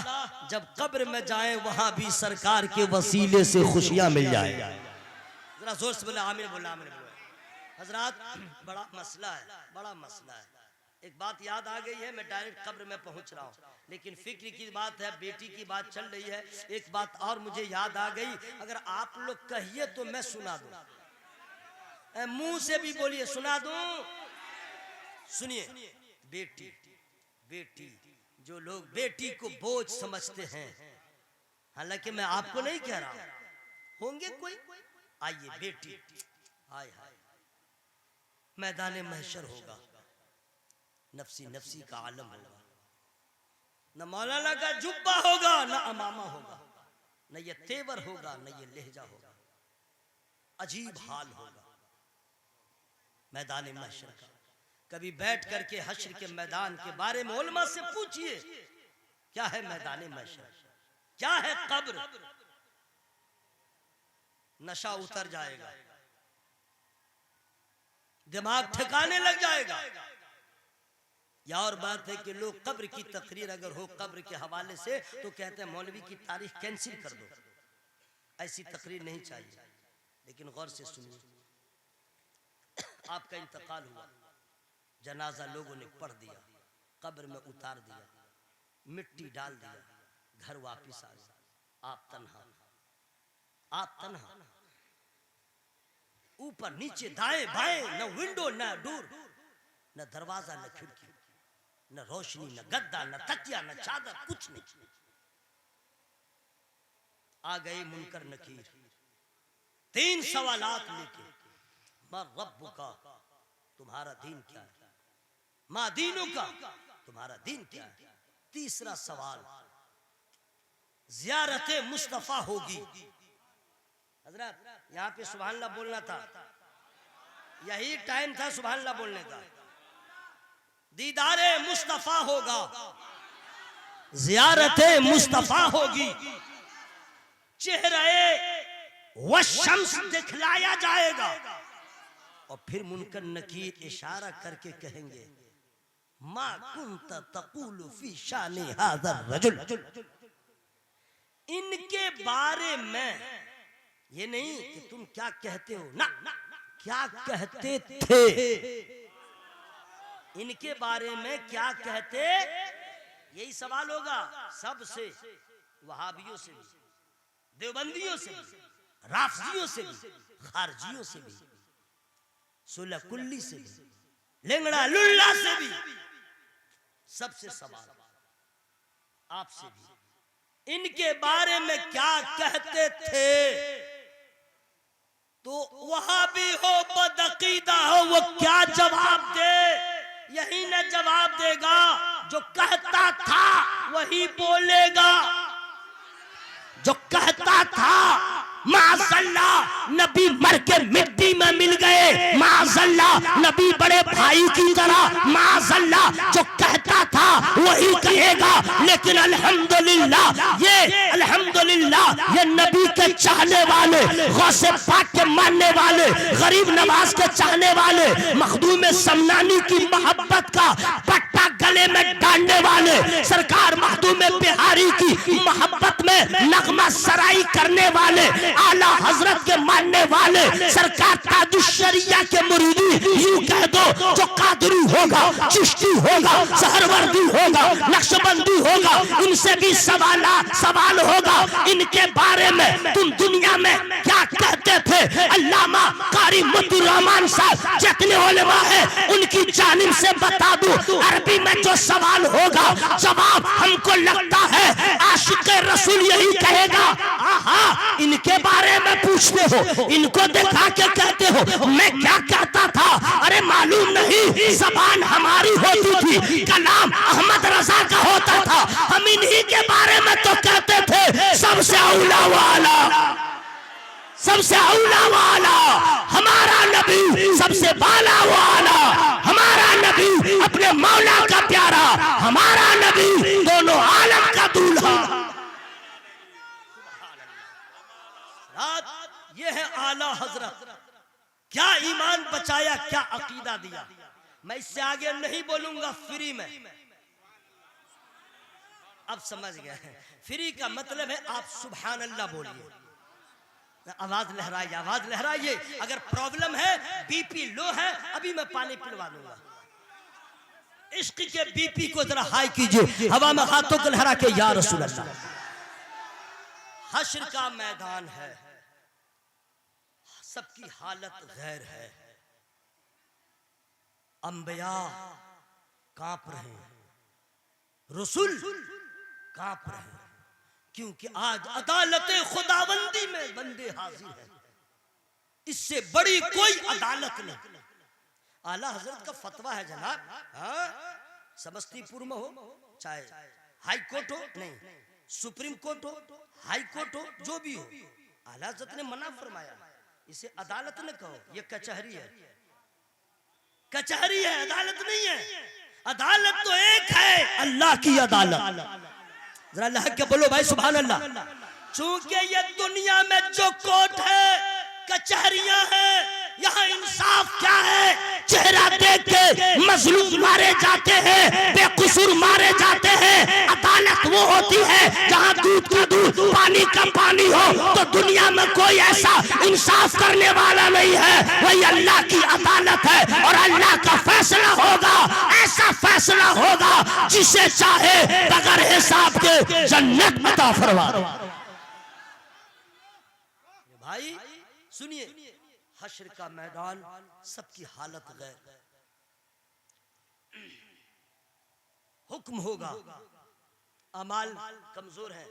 जब कब्र में जाए वहां भी सरकार के वसीले से खुशियां मिल जाए। जरा जोर से बोले आमीन, बोला आमीन बोले। हजरात बड़ा मसला है, बड़ा मसला है। एक बात याद आ गई है, मैं डायरेक्ट कब्र में पहुंच रहा हूँ, लेकिन फिक्र की बात है, बेटी की बात चल रही है। एक बात और मुझे याद आ गई, अगर आप लोग कहिए तो मैं सुना दूं, मुंह से भी बोलिए सुना दूं। सुनिए, बेटी बेटी जो लोग बेटी को बोझ समझते हैं, हालांकि मैं आपको नहीं कह रहा, होंगे कोई, आइए बेटी, हाय हाय मैदान महशर होगा, नफसी नफसी का आलम होगा, न मौलाना का जुब्बा होगा, न अमामा होगा, न ये तेवर होगा, न ये लहजा होगा, अजीब हाल होगा मैदान महशर का। कभी बैठ करके हश्र के मैदान के बारे में उलमा से पूछिए, क्या है मैदान महशर, क्या है कब्र। नशा उतर जाएगा, दिमाग ठिकाने लग जाएगा। या और बात है कि लोग कब्र की तकरीर अगर हो कब्र के हवाले से तो कहते हैं मौलवी की तारीख कैंसिल कर दो, ऐसी तकरीर नहीं चाहिए। लेकिन गौर से सुनिए, आपका इंतकाल हुआ, जनाजा लोगों ने पढ़ दिया, कब्र में उतार दिया, मिट्टी डाल दिया, घर वापिस आ गया, आप तन्हा, आप तन्हा, ऊपर नीचे दाएं बाएं, न विंडो न डोर, न दरवाजा न खिड़की, न रोशनी न गद्दा न तकिया न चादर, कुछ नहीं। आ गए मुनकर नकीर, 3 सवालात लेके, मा रब्बुका, तुम्हारा दीन क्या है, मा दीनुका, तुम्हारा दीन क्या है। तीसरा सवाल, ज़ियारत मुस्तफा होगी। हजरत यहाँ पे सुभान अल्लाह बोलना था, यही टाइम था सुभान अल्लाह बोलने का। दीदारे मुस्तफा होगा, ज़ियारत मुस्तफा होगी, चेहरे व शम्स दिखलाया जाएगा, और फिर मुनकर नकीर इशारा करके कहेंगे, मा कुंत तक़ूलु फी शानी हाज़ा रजुल। इनके बारे में ये नहीं कि तुम क्या कहते हो, ना क्या कहते थे, इनके बारे में क्या कहते, यही सवाल होगा सबसे, वहाबियों से भी, देवबंदियों से भी, राफजियों से भी, खारजियों से भी, सुलह कुल्ली से भी, लेंगड़ा लुल्ला से भी, सबसे सवाल आपसे भी, इनके बारे में क्या कहते थे। तो वहाबी हो बदअकीदा हो, वो क्या जवाब दे, यही न जवाब देगा, जो कहता था वही बोलेगा, जो कहता था माज़अल्लाह नबी मर के मिट्टी में मिल गए, माज़अल्लाह नबी बड़े भाई की तरह, माज़अल्लाह जो कहता था वही कहेगा। लेकिन अल्हम्दुलिल्लाह, ये अल्हम्दुलिल्लाह, ये नबी के चाहने वाले, गौसे पाक के मानने वाले, गरीब नवाज के चाहने वाले, मखदूम समनानी की मोहब्बत का पट्टा गले में डालने वाले, सरकार मखदूम बिहारी की मोहब्बत में नगमा सराई करने वाले, आला हजरत के मानने वाले, सरकार ताजुश्शरिया के मुरीदी, यूं कह दो जो कादरी होगा, चिश्ती होगा, सहरवर्दी होगा, नक्शबंदी होगा, उनसे भी सवाल होगा। इनके बारे में तुम दुनिया में क्या कहते थे। अल्लामा कारी मुत्तुर रहमान साहब जितने उलेमा है उनकी जानिब से बता दूं, अरबी में जो सवाल होगा जवाब हमको लगता है आशिक़े रसूल यही कहेगा। आहा, इनके बारे में पूछते हो, इनको दिखा के कहते हो मैं क्या कहता था, अरे मालूम नहीं, ज़बान हमारी होती थी, कलाम अहमद रजा का होता था, हम इन्हीं के बारे में तो कहते थे सबसे औला वाला, सबसे औला वाला हमारा नबी, सबसे बाला वाला हमारा नबी, अपने मौला का प्यारा हमारा नबी, दोनों आलम का दूल्हा। हजरत क्या ईमान बचाया, क्या अकीदा दिया। मैं इससे आगे नहीं बोलूंगा फ्री में। अब समझ गए, फ्री का मतलब है आप सुभान अल्लाह बोलिए, आवाज लहराइए, आवाज लहराइए। अगर प्रॉब्लम है, बीपी लो है, अभी मैं पानी पिलवा दूंगा। इश्क के बीपी को जरा हाई कीजिए, हवा में हाथों को लहरा के या रसूल अल्लाह। हश्र का मैदान है, सबकी हालत गैर है। अंबिया कांप रहे हैं, रसूल कांप रहे हैं, क्योंकि आज अदालत खुदाबंदी में बंदे हाजिर हैं। इससे बड़ी कोई अदालत नहीं। आला हजरत का फतवा है जनाब, हाँ, समस्तीपुर में हो, चाहे हाई कोर्ट हो, नहीं सुप्रीम कोर्ट हो, हाई कोर्ट हो, जो भी हो, आला हजरत ने मना फरमाया, इसे अदालत न कहो, ये कचहरी है। कचहरी है, अदालत नहीं है। अदालत तो एक है, अल्लाह की अदालत। जरा अल्लाह के बोलो भाई सुभान अल्लाह। चूंकि ये दुनिया में जो कोर्ट है, कचहरियां हैं, यहाँ इंसाफ क्या है? चेहरा देख के मजलूम मारे जाते हैं, बेकसूर मारे जाते हैं। अदालत वो होती है जहाँ दूध का दूध, पानी का पानी हो। तो दुनिया में कोई ऐसा इंसाफ करने वाला नहीं है, वही अल्लाह की अदालत है। और अल्लाह का फैसला होगा, ऐसा फैसला होगा जिसे चाहे बगैर हिसाब के जन्नत अता फरमा। भाई सुनिए, हश्र का मैदान, सबकी हालत गैर। हुक्म होगा, अमाल कमजोर है,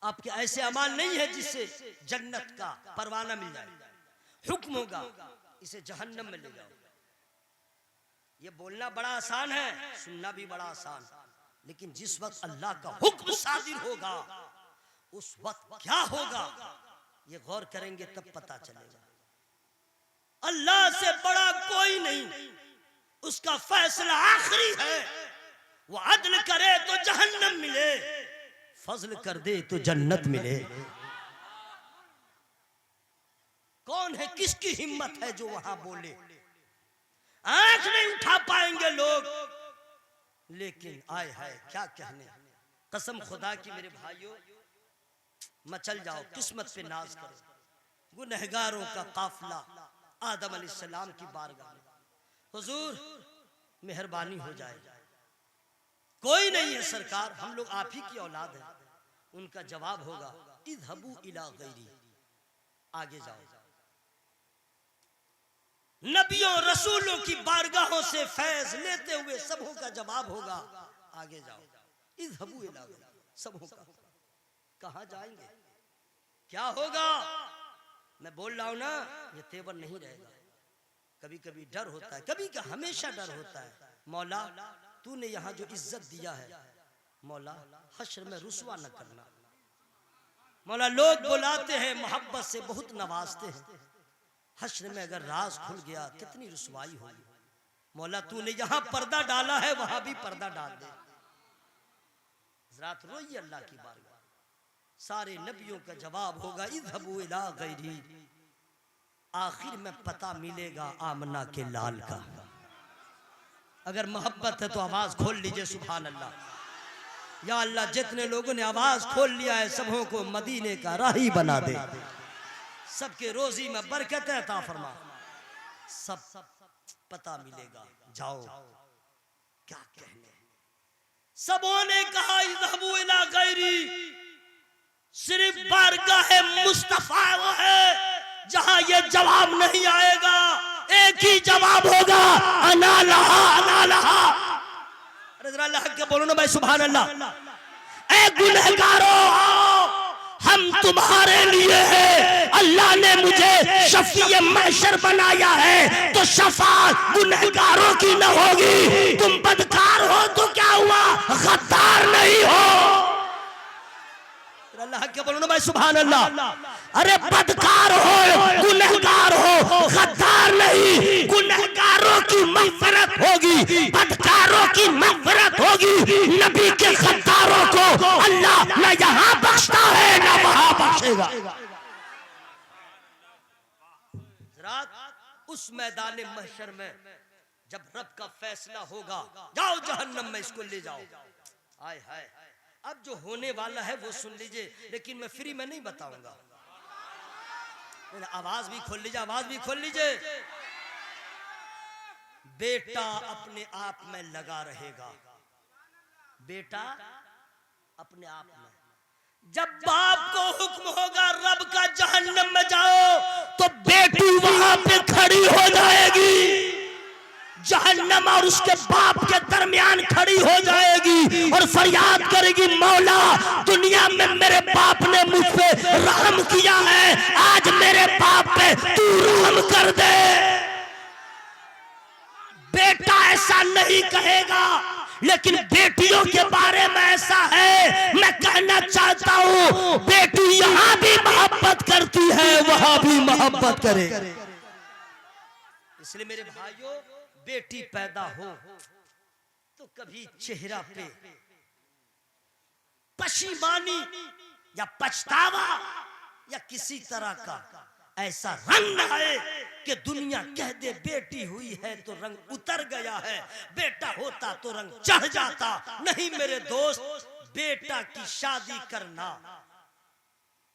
आपके ऐसे अमाल नहीं है जिससे जन्नत का परवाना मिल जाए। हुक्म होगा, इसे जहन्नम में ले जाओ। ये बोलना बड़ा आसान है, सुनना भी बड़ा आसान, लेकिन जिस वक्त अल्लाह का हुक्म सादिर होगा, उस वक्त क्या होगा ये गौर करेंगे तब पता चलेगा। अल्लाह से बड़ा कोई नहीं, उसका फैसला आखिरी है। वो अदल करे तो जहन्नम मिले, फजल कर दे तो जन्नत मिले। कौन है, किसकी हिम्मत है जो वहां बोले? आंख नहीं उठा पाएंगे लोग, लेकिन आए है क्या कहने। कसम खुदा की मेरे भाइयों, मचल जाओ, किस्मत पे नाज करो। गुनहगारों का काफिला आदम अलैहिस्सलाम की बारगाह में, हुजूर मेहरबानी हो जाए, कोई नहीं है सरकार, हम लोग आप ही की औलाद हैं। उनका जवाब होगा, इज़हबू इला गैरी, आगे जाओ। नबियों रसूलों की बारगाहों से फैज लेते हुए सबों का जवाब होगा, आगे जाओ। इज़हबू इला गैरी, सबों का। कहां जाएंगे, क्या होगा? मैं बोल रहा हूं ना, ये तेवर नहीं रहेगा। कभी कभी डर होता है, कभी का हमेशा डर होता है। मौला तूने यहाँ जो इज्जत दिया है, मौला हश्र में रुसवा न करना। मौला लोग बुलाते हैं, मोहब्बत से बहुत नवाजते हैं, हश्र में अगर राज खुल गया कितनी रुसवाई होगी। मौला तूने यहाँ पर्दा डाला है, वहां भी पर्दा डाल दे। रात रोइए अल्लाह की बारगाह। सारे नबियों का जवाब होगा, इज़हबू इला गैरी। आखिर में पता मिलेगा आमना के लाल का। अगर मोहब्बत है तो आवाज खोल लीजिए सुभान अल्लाह। या अल्लाह, जितने लोगों ने आवाज खोल लिया है, सबों को मदीने का राही बना दे, सबके रोजी में बरकत अता फरमा। सब पता मिलेगा। जाओ, क्या कहने। सबों ने कहा इज़हबू इला गैरी। सिर्फ बारगाह मुस्तफा वो है जहां ये जवाब नहीं आएगा। एक ही जवाब होगा, अना लहा, अना लहा। अरे जरा अल्लाह के बोलो ना भाई सुभान अल्लाह। ए गुनहगारों, हम तुम्हारे लिए हैं। अल्लाह ने मुझे शफीए महशर बनाया है, तो शफाअत गुनहगारों की न होगी। तुम बदकार हो तो क्या हुआ, गद्दार नहीं हो। अल्लाह के बोलो ना भाई सुभान अल्लाह। अरे बदकार हो, गुनहगार हो, गद्दार नहीं। गुनहगारों की मग़फ़िरत होगी, बदकारों की मग़फ़िरत होगी। नबी के गद्दारों को अल्लाह न यहाँ बख्शता है न वहां बख्शेगा। हजरात उस मैदान महशर में जब रब का फैसला होगा, जाओ जहन्नम में इसको ले जाओ। आय हाय, अब जो होने वाला है वो सुन लीजिए, लेकिन मैं फ्री में नहीं बताऊंगा। आवाज भी खोल लीजिए, आवाज भी खोल लीजिए। बेटा अपने आप में लगा रहेगा, बेटा अपने आप में। जब बाप को हुक्म होगा रब का जहन्नम में जाओ, तो बेटी वहां पे खड़ी हो जाएगी, जहन्नम और उसके बाप के दरमियान खड़ी हो जाएगी और फरियाद करेगी, मौला दुनिया में मेरे बाप ने मुझ पे रहम किया है, आज मेरे बाप पे तू रहम कर दे। बेटा ऐसा नहीं कहेगा, लेकिन बेटियों के बारे में ऐसा है। मैं कहना चाहता हूँ, बेटी यहाँ भी मोहब्बत करती है, वहां भी मोहब्बत करे। इसलिए मेरे भाइयों, बेटी पैदा हो तो कभी चेहरा पे पशीमानी या पछतावा या किसी तरह का ऐसा रंग न आए कि दुनिया कह दे बेटी हुई है तो रंग उतर गया है, बेटा होता तो रंग चढ़ जाता। नहीं मेरे दोस्त, बेटा की शादी करना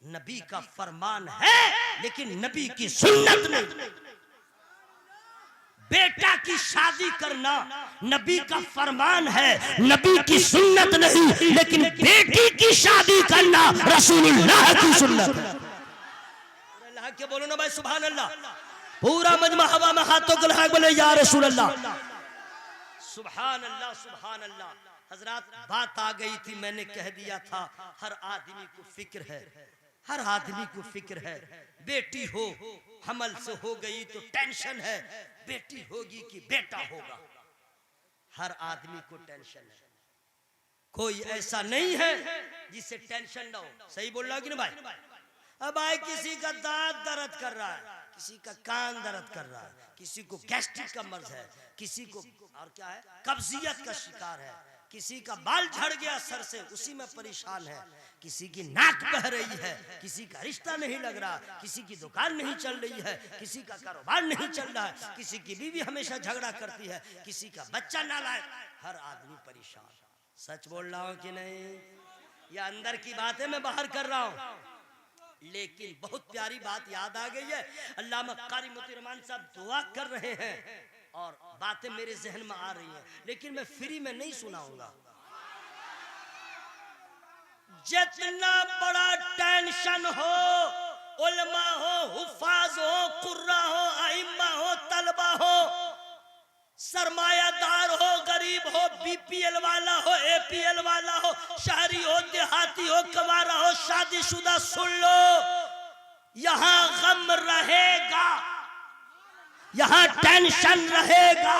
नबी का फरमान है, लेकिन नबी की सुन्नत नहीं। बेटा की शादी करना नबी का फरमान है, नबी की सुन्नत नहीं, लेकिन बेटी की शादी करना रसूलुल्लाह की सुन्नत है। अल्लाह के बोलो ना भाई, सुभान अल्लाह। पूरा मजमा हवा में हाथों को लगा बोले या रसूल अल्लाह, सुभान अल्लाह, सुभान अल्लाह। हजरात, बात आ गई थी, मैंने कह दिया था, हर आदमी को फिक्र है, हर आदमी को फिक्र है। बेटी हो, हमल से हो गई तो टेंशन है, बेटी होगी कि बेटा होगा, हर आदमी को टेंशन है। कोई ऐसा नहीं है जिसे टेंशन ना हो। सही बोल रहा है कि नहीं भाई? अब भाई किसी का दांत दर्द कर रहा है, किसी का कान दर्द कर रहा है, किसी को गैस्ट्रिक का मर्ज है, किसी को और क्या है कब्जियत का शिकार है, किसी का बाल झड़ गया सर से उसी में परेशान है, किसी की नाक बह रही है, किसी का रिश्ता नहीं लग रहा, किसी की दुकान नहीं चल रही है, किसी का कारोबार नहीं चल रहा है, किसी की बीवी हमेशा झगड़ा करती है, किसी का बच्चा नालायक, हर आदमी परेशान। सच बोल रहा हूं कि नहीं? ये अंदर की बात है, मैं बाहर कर रहा हूं। लेकिन बहुत प्यारी बात याद आ गई है, अल्लामा कारी मोती रहमान साहब दुआ कर रहे हैं और बातें मेरे जहन में आ रही हैं, लेकिन मैं फ्री में नहीं सुनाऊंगा। जितना बड़ा टेंशन हो, उलमा हो, हुफाज हो, कुर्रा हो, आइम्मा हो, तलबा हो, सरमायादार हो, गरीब हो, बीपीएल वाला हो, एपीएल वाला हो, शहरी हो, देहाती हो, कवारा हो, शादीशुदा, सुन लो, यहां गम रहेगा, यहां टेंशन रहेगा,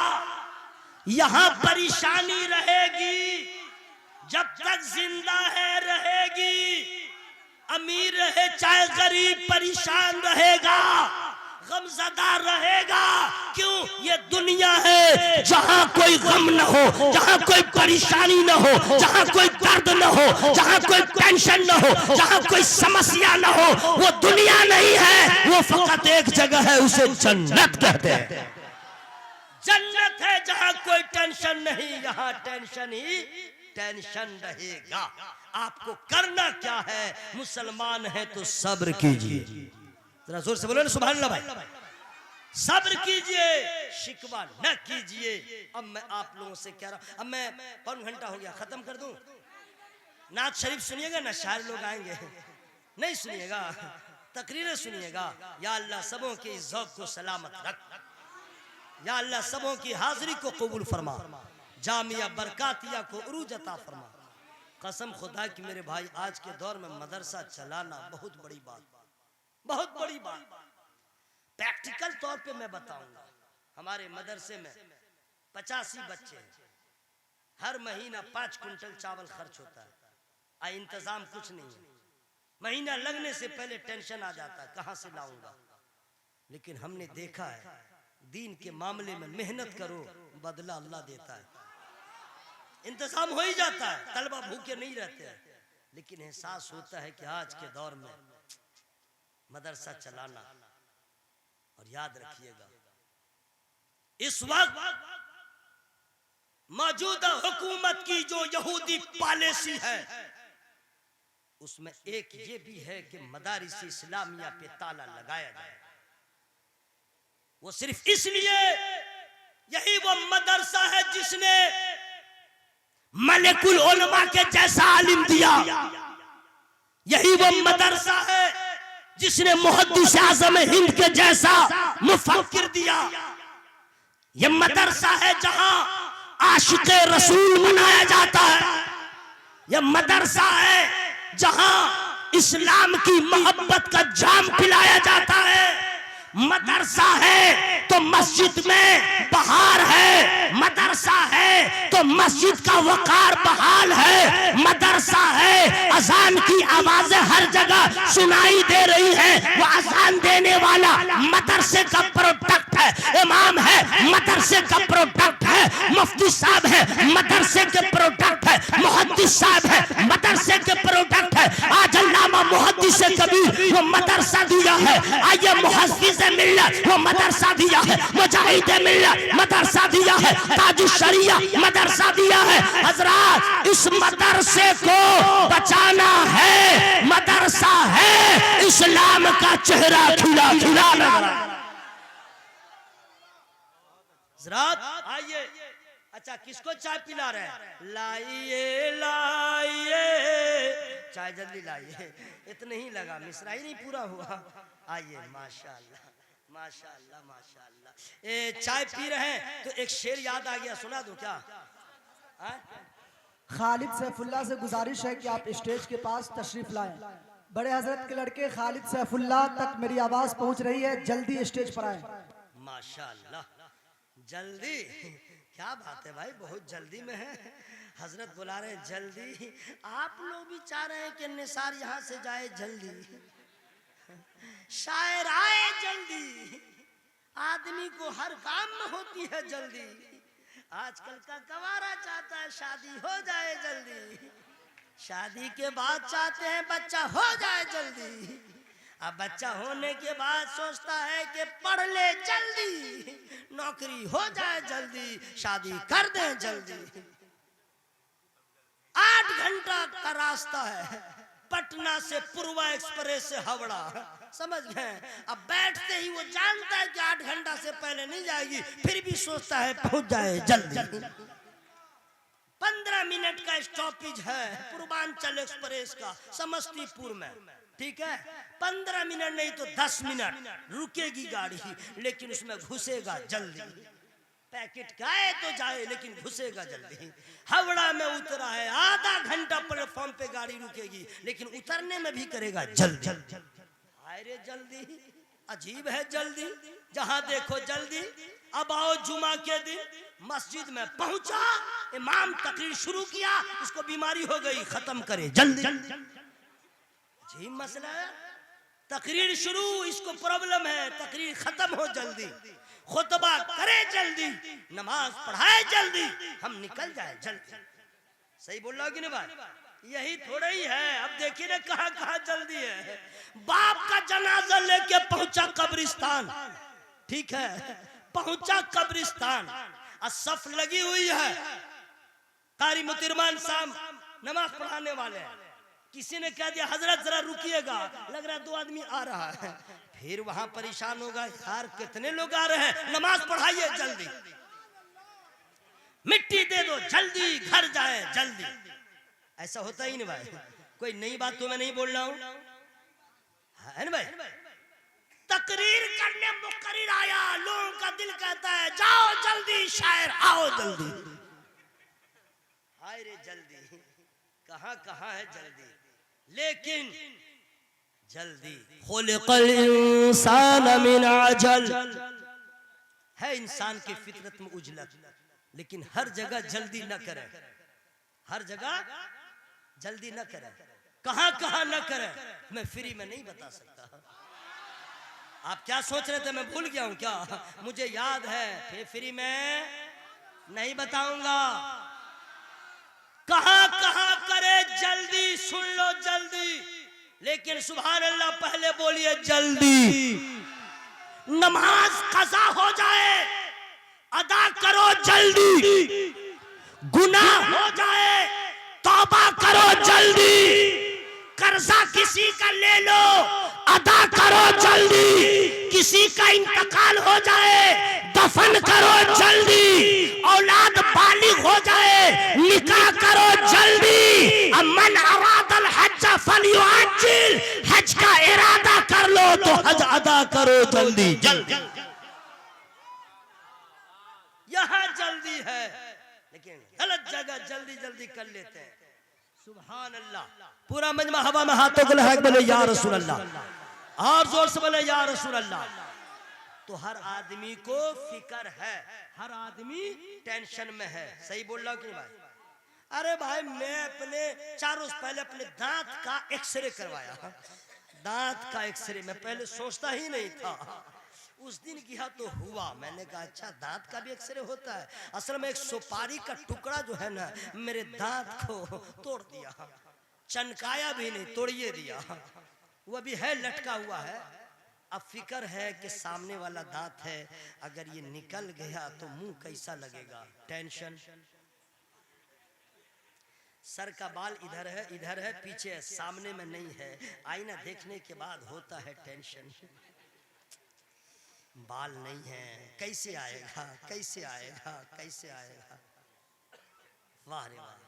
यहां परेशानी रहेगी, जब तक जिंदा है रहेगी। अमीर रहे चाहे गरीब, परेशान रहेगा, गमज़दा रहेगा। क्यों? ये दुनिया है जहां कोई गम न हो, जहां कोई परेशानी न हो, जहां कोई दर्द न हो, जहां कोई टेंशन न हो, जहां कोई समस्या न हो, वो दुनिया नहीं है, वो फकत एक जगह है, उसे जन्नत कहते हैं। जन्नत है जहां कोई टेंशन नहीं, यहाँ टेंशन ही टेंशन रहेगा। आपको करना क्या है? मुसलमान है तो सब्र कीजिए, जरा जोर से बोलो ना सुभान अल्लाह भाई। सब्र कीजिए, शिकवा न कीजिए। अब मैं आप लोगों से कह रहा हूं, अब मैं पौन घंटा हो गया, खत्म कर दूं। नात शरीफ सुनिएगा ना, शायर लोग आएंगे, नहीं सुनिएगा, तकरीरें सुनिएगा। या अल्लाह सबों के इस ज़ौक़ को सलामत रख, या अल्लाह सबों की हाजिरी को कबूल फरमा, जामिया बरकातिया को उरूज अता फरमा। कसम खुदा की मेरे भाई, आज के दौर में मदरसा चलाना बहुत बड़ी बात, बहुत बड़ी बात। प्रैक्टिकल तौर पे मैं बताऊंगा, हमारे मदरसे में 85 बच्चे हैं, हर महीना 5 कुंटल चावल खर्च होता है, इंतजाम कुछ नहीं है। महीना लगने से पहले टेंशन आ जाता है, कहां से लाऊंगा। लेकिन हमने देखा है, दीन के मामले में मेहनत करो, बदला अल्लाह देता है, इंतजाम हो ही जाता है, तलबा भूखे नहीं रहते हैं। लेकिन एहसास होता है कि आज के दौर में मदरसा चलाना और याद रखिएगा, इस वक्त मौजूदा हुकूमत की जो यहूदी पॉलिसी है उसमें एक ये भी है कि मदारिस इस्लामिया पे ताला लगाया जाए। वो सिर्फ इसलिए, यही वो मदरसा है जिसने मलिकुल उलमा के जैसा आलिम दिया, यही वो मदरसा है जिसने मुहद्दिस आज़म हिंद के जैसा मुफक्किर दिया। ये मदरसा है जहां आशिक़े रसूल मनाया जाता है। ये मदरसा है जहां इस्लाम की मोहब्बत का जाम पिलाया जाता है। मदरसा है तो मस्जिद में बहार है, मदरसा है तो मस्जिद का वकार बहाल है, मदरसा है अजान की आवाजें हर जगह सुनाई दे रही है। वो अजान देने वाला मदरसे का प्रोडक्ट है, इमाम है मदरसे का प्रोडक्ट है, मुफ्ती साहब है मदरसे के प्रोडक्ट है, मुहद्दिस साहब है मदरसे के प्रोडक्ट है। आज अल्लामा मुहद्दिस कबीर वो मदरसा दिया है। आइए मुहद्दिस मिल्लत वो मदरसा दिया है, मुजाहिद मिल्लत मदरसा दिया है, ताज शरिया मदरसा दिया है। हजरात, इस मदरसे को बचाना है। मदरसा है इस्लाम का चेहरा खिला खिला लग रहा है। हजरात आइए, अच्छा किसको चाय पिला रहे हैं? लाइए लाइए चाय जल्दी लाइए। इतना ही लगा, मिसरा ही नहीं पूरा हुआ। आइए, माशाअल्लाह माशाअल्लाह माशाअल्लाह। चाय पी रहे हैं तो एक शेर याद आ गया, सुना दूं क्या? खालिद सैफुल्लाह से गुजारिश है कि आप स्टेज के पास तशरीफ लाएं। बड़े हजरत के लड़के खालिद सैफुल्लाह तक मेरी आवाज पहुंच रही है, जल्दी स्टेज पर आए। माशाअल्लाह, जल्दी, क्या बात है भाई, बहुत जल्दी में है। हजरत बुला रहे हैं जल्दी। आप लोग भी चाह रहे हैं कि निसार यहाँ से जाए जल्दी, शायर आए जल्दी। आदमी को हर काम में होती है जल्दी। आजकल का गवारा चाहता है शादी हो जाए जल्दी, शादी के बाद चाहते हैं बच्चा हो जाए जल्दी। अब बच्चा होने के बाद सोचता है कि पढ़ ले जल्दी, नौकरी हो जाए जल्दी, शादी कर दें जल्दी। 8 घंटा का रास्ता है पटना से पूर्वा एक्सप्रेस से हावड़ा, समझ गए? अब बैठते ही वो जानता है कि 8 घंटा से पहले नहीं जाएगी, फिर भी सोचता है पहुंच जाए जल्दी। 15 मिनट का स्टॉपेज है पूर्वांचल एक्सप्रेस का समस्तीपुर में, ठीक है? 15 मिनट नहीं तो 10 मिनट रुकेगी गाड़ी, लेकिन उसमें घुसेगा जल्दी। पैकेट खाए तो जाए लेकिन घुसेगा जल्दी। हावड़ा में उतरा है, आधा घंटा प्लेटफॉर्म पे गाड़ी रुकेगी, लेकिन उतरने में भी करेगा जल्दी। अरे जल्दी, अजीब है जल्दी, जहां देखो जल्दी। अब आओ जुमा के दिन, मस्जिद में पहुंचा, इमाम तकरीर शुरू किया, इसको बीमारी हो गई, खत्म करे जल्दी। अजीब मसला है, तकरीर शुरू, इसको प्रॉब्लम है, तकरीर खत्म हो जल्दी, खुतबा करे जल्दी, नमाज पढ़ाए जल्दी, हम निकल जाए जल्दी। सही बोल रहा हूं कि नहीं भाई? यही थोड़ा ही है। अब देखिए ना कहां कहां जल्दी है। बाप का जनाजा लेके पहुंचा कब्रिस्तान, ठीक है? पहुंचा कब्रिस्तान, सफ लगी हुई है, कारी मुतिरमान साहब नमाज पढ़ाने वाले हैं। किसी ने कह दिया हजरत जरा रुकिएगा, लग रहा है 2 आदमी आ रहा है। फिर वहां परेशान होगा, यार कितने लोग आ रहे हैं, नमाज पढ़ाइए जल्दी, मिट्टी दे दो जल्दी, घर जाए जल्दी। ऐसा होता ही नहीं भाई। कोई नई बात तो मैं नहीं बोल रहा हूं, है ना भाई? तकरीर करने मुकर्रिर आया, लोगों का दिल कहता है जाओ जल्दी, शायर आओ जल्दी। हाय रे जल्दी, कहां कहां है जल्दी, लेकिन जल्दी खुलिक़ल इंसान मिन अजल है। इंसान की फितरत में उजलत, लेकिन हर जगह जल्दी न करे, हर जगह जल्दी न करे। कहां कहां न करे मैं फ्री में नहीं बता सकता। आप क्या सोच रहे थे मैं भूल गया हूं क्या? मुझे याद है, फिर फ्री में नहीं बताऊंगा। कहां कहां करे जल्दी, सुन लो जल्दी, लेकिन सुभान अल्लाह पहले बोलिए जल्दी। नमाज कज़ा हो जाए अदा करो जल्दी, गुनाह हो जाए तौबा करो जल्दी, कर्जा किसी का ले लो अदा करो जल्दी, किसी का इंतकाल हो जाए दफन करो जल्दी, औलाद बालिग हो जाए निकाह करो जल्दी। अमन अरादल हज फलयुअज्जिल, हज का इरादा कर लो तो हज अदा करो जल्दी जल्दी। यहाँ जल्दी है लेकिन गलत जगह जल्दी जल्दी कर लेते हैं। सुभान अल्लाह। पूरा मजमा हवा में हाथों को लहक बोले या रसूल अल्लाह, और जोर से बोले या रसूल अल्लाह। तो हर आदमी को फिक्र है, हर आदमी टेंशन में है। सही बोल रहा हूँ कि भाई? अरे भाई मैं अपने 4 रोज पहले अपने दांत का एक्सरे करवाया। दांत का एक्सरे मैं पहले सोचता ही नहीं था, उस दिन किया तो हुआ। मैंने कहा अच्छा दांत का भी एक्सरे होता है। असल में एक सुपारी का टुकड़ा जो है ना मेरे दांत को तोड़ दिया, चनकाया भी नहीं, तोड़िए दिया। वो अभी है लटका हुआ है। अब फिक्र है कि सामने वाला दांत है, अगर ये निकल गया तो मुंह कैसा लगेगा। टेंशन। सर का बाल इधर है पीछे है, सामने में नहीं है। आईना देखने के बाद होता है टेंशन। बाल नहीं है, कैसे आएगा कैसे आएगा कैसे आएगा। वाह रे वाह।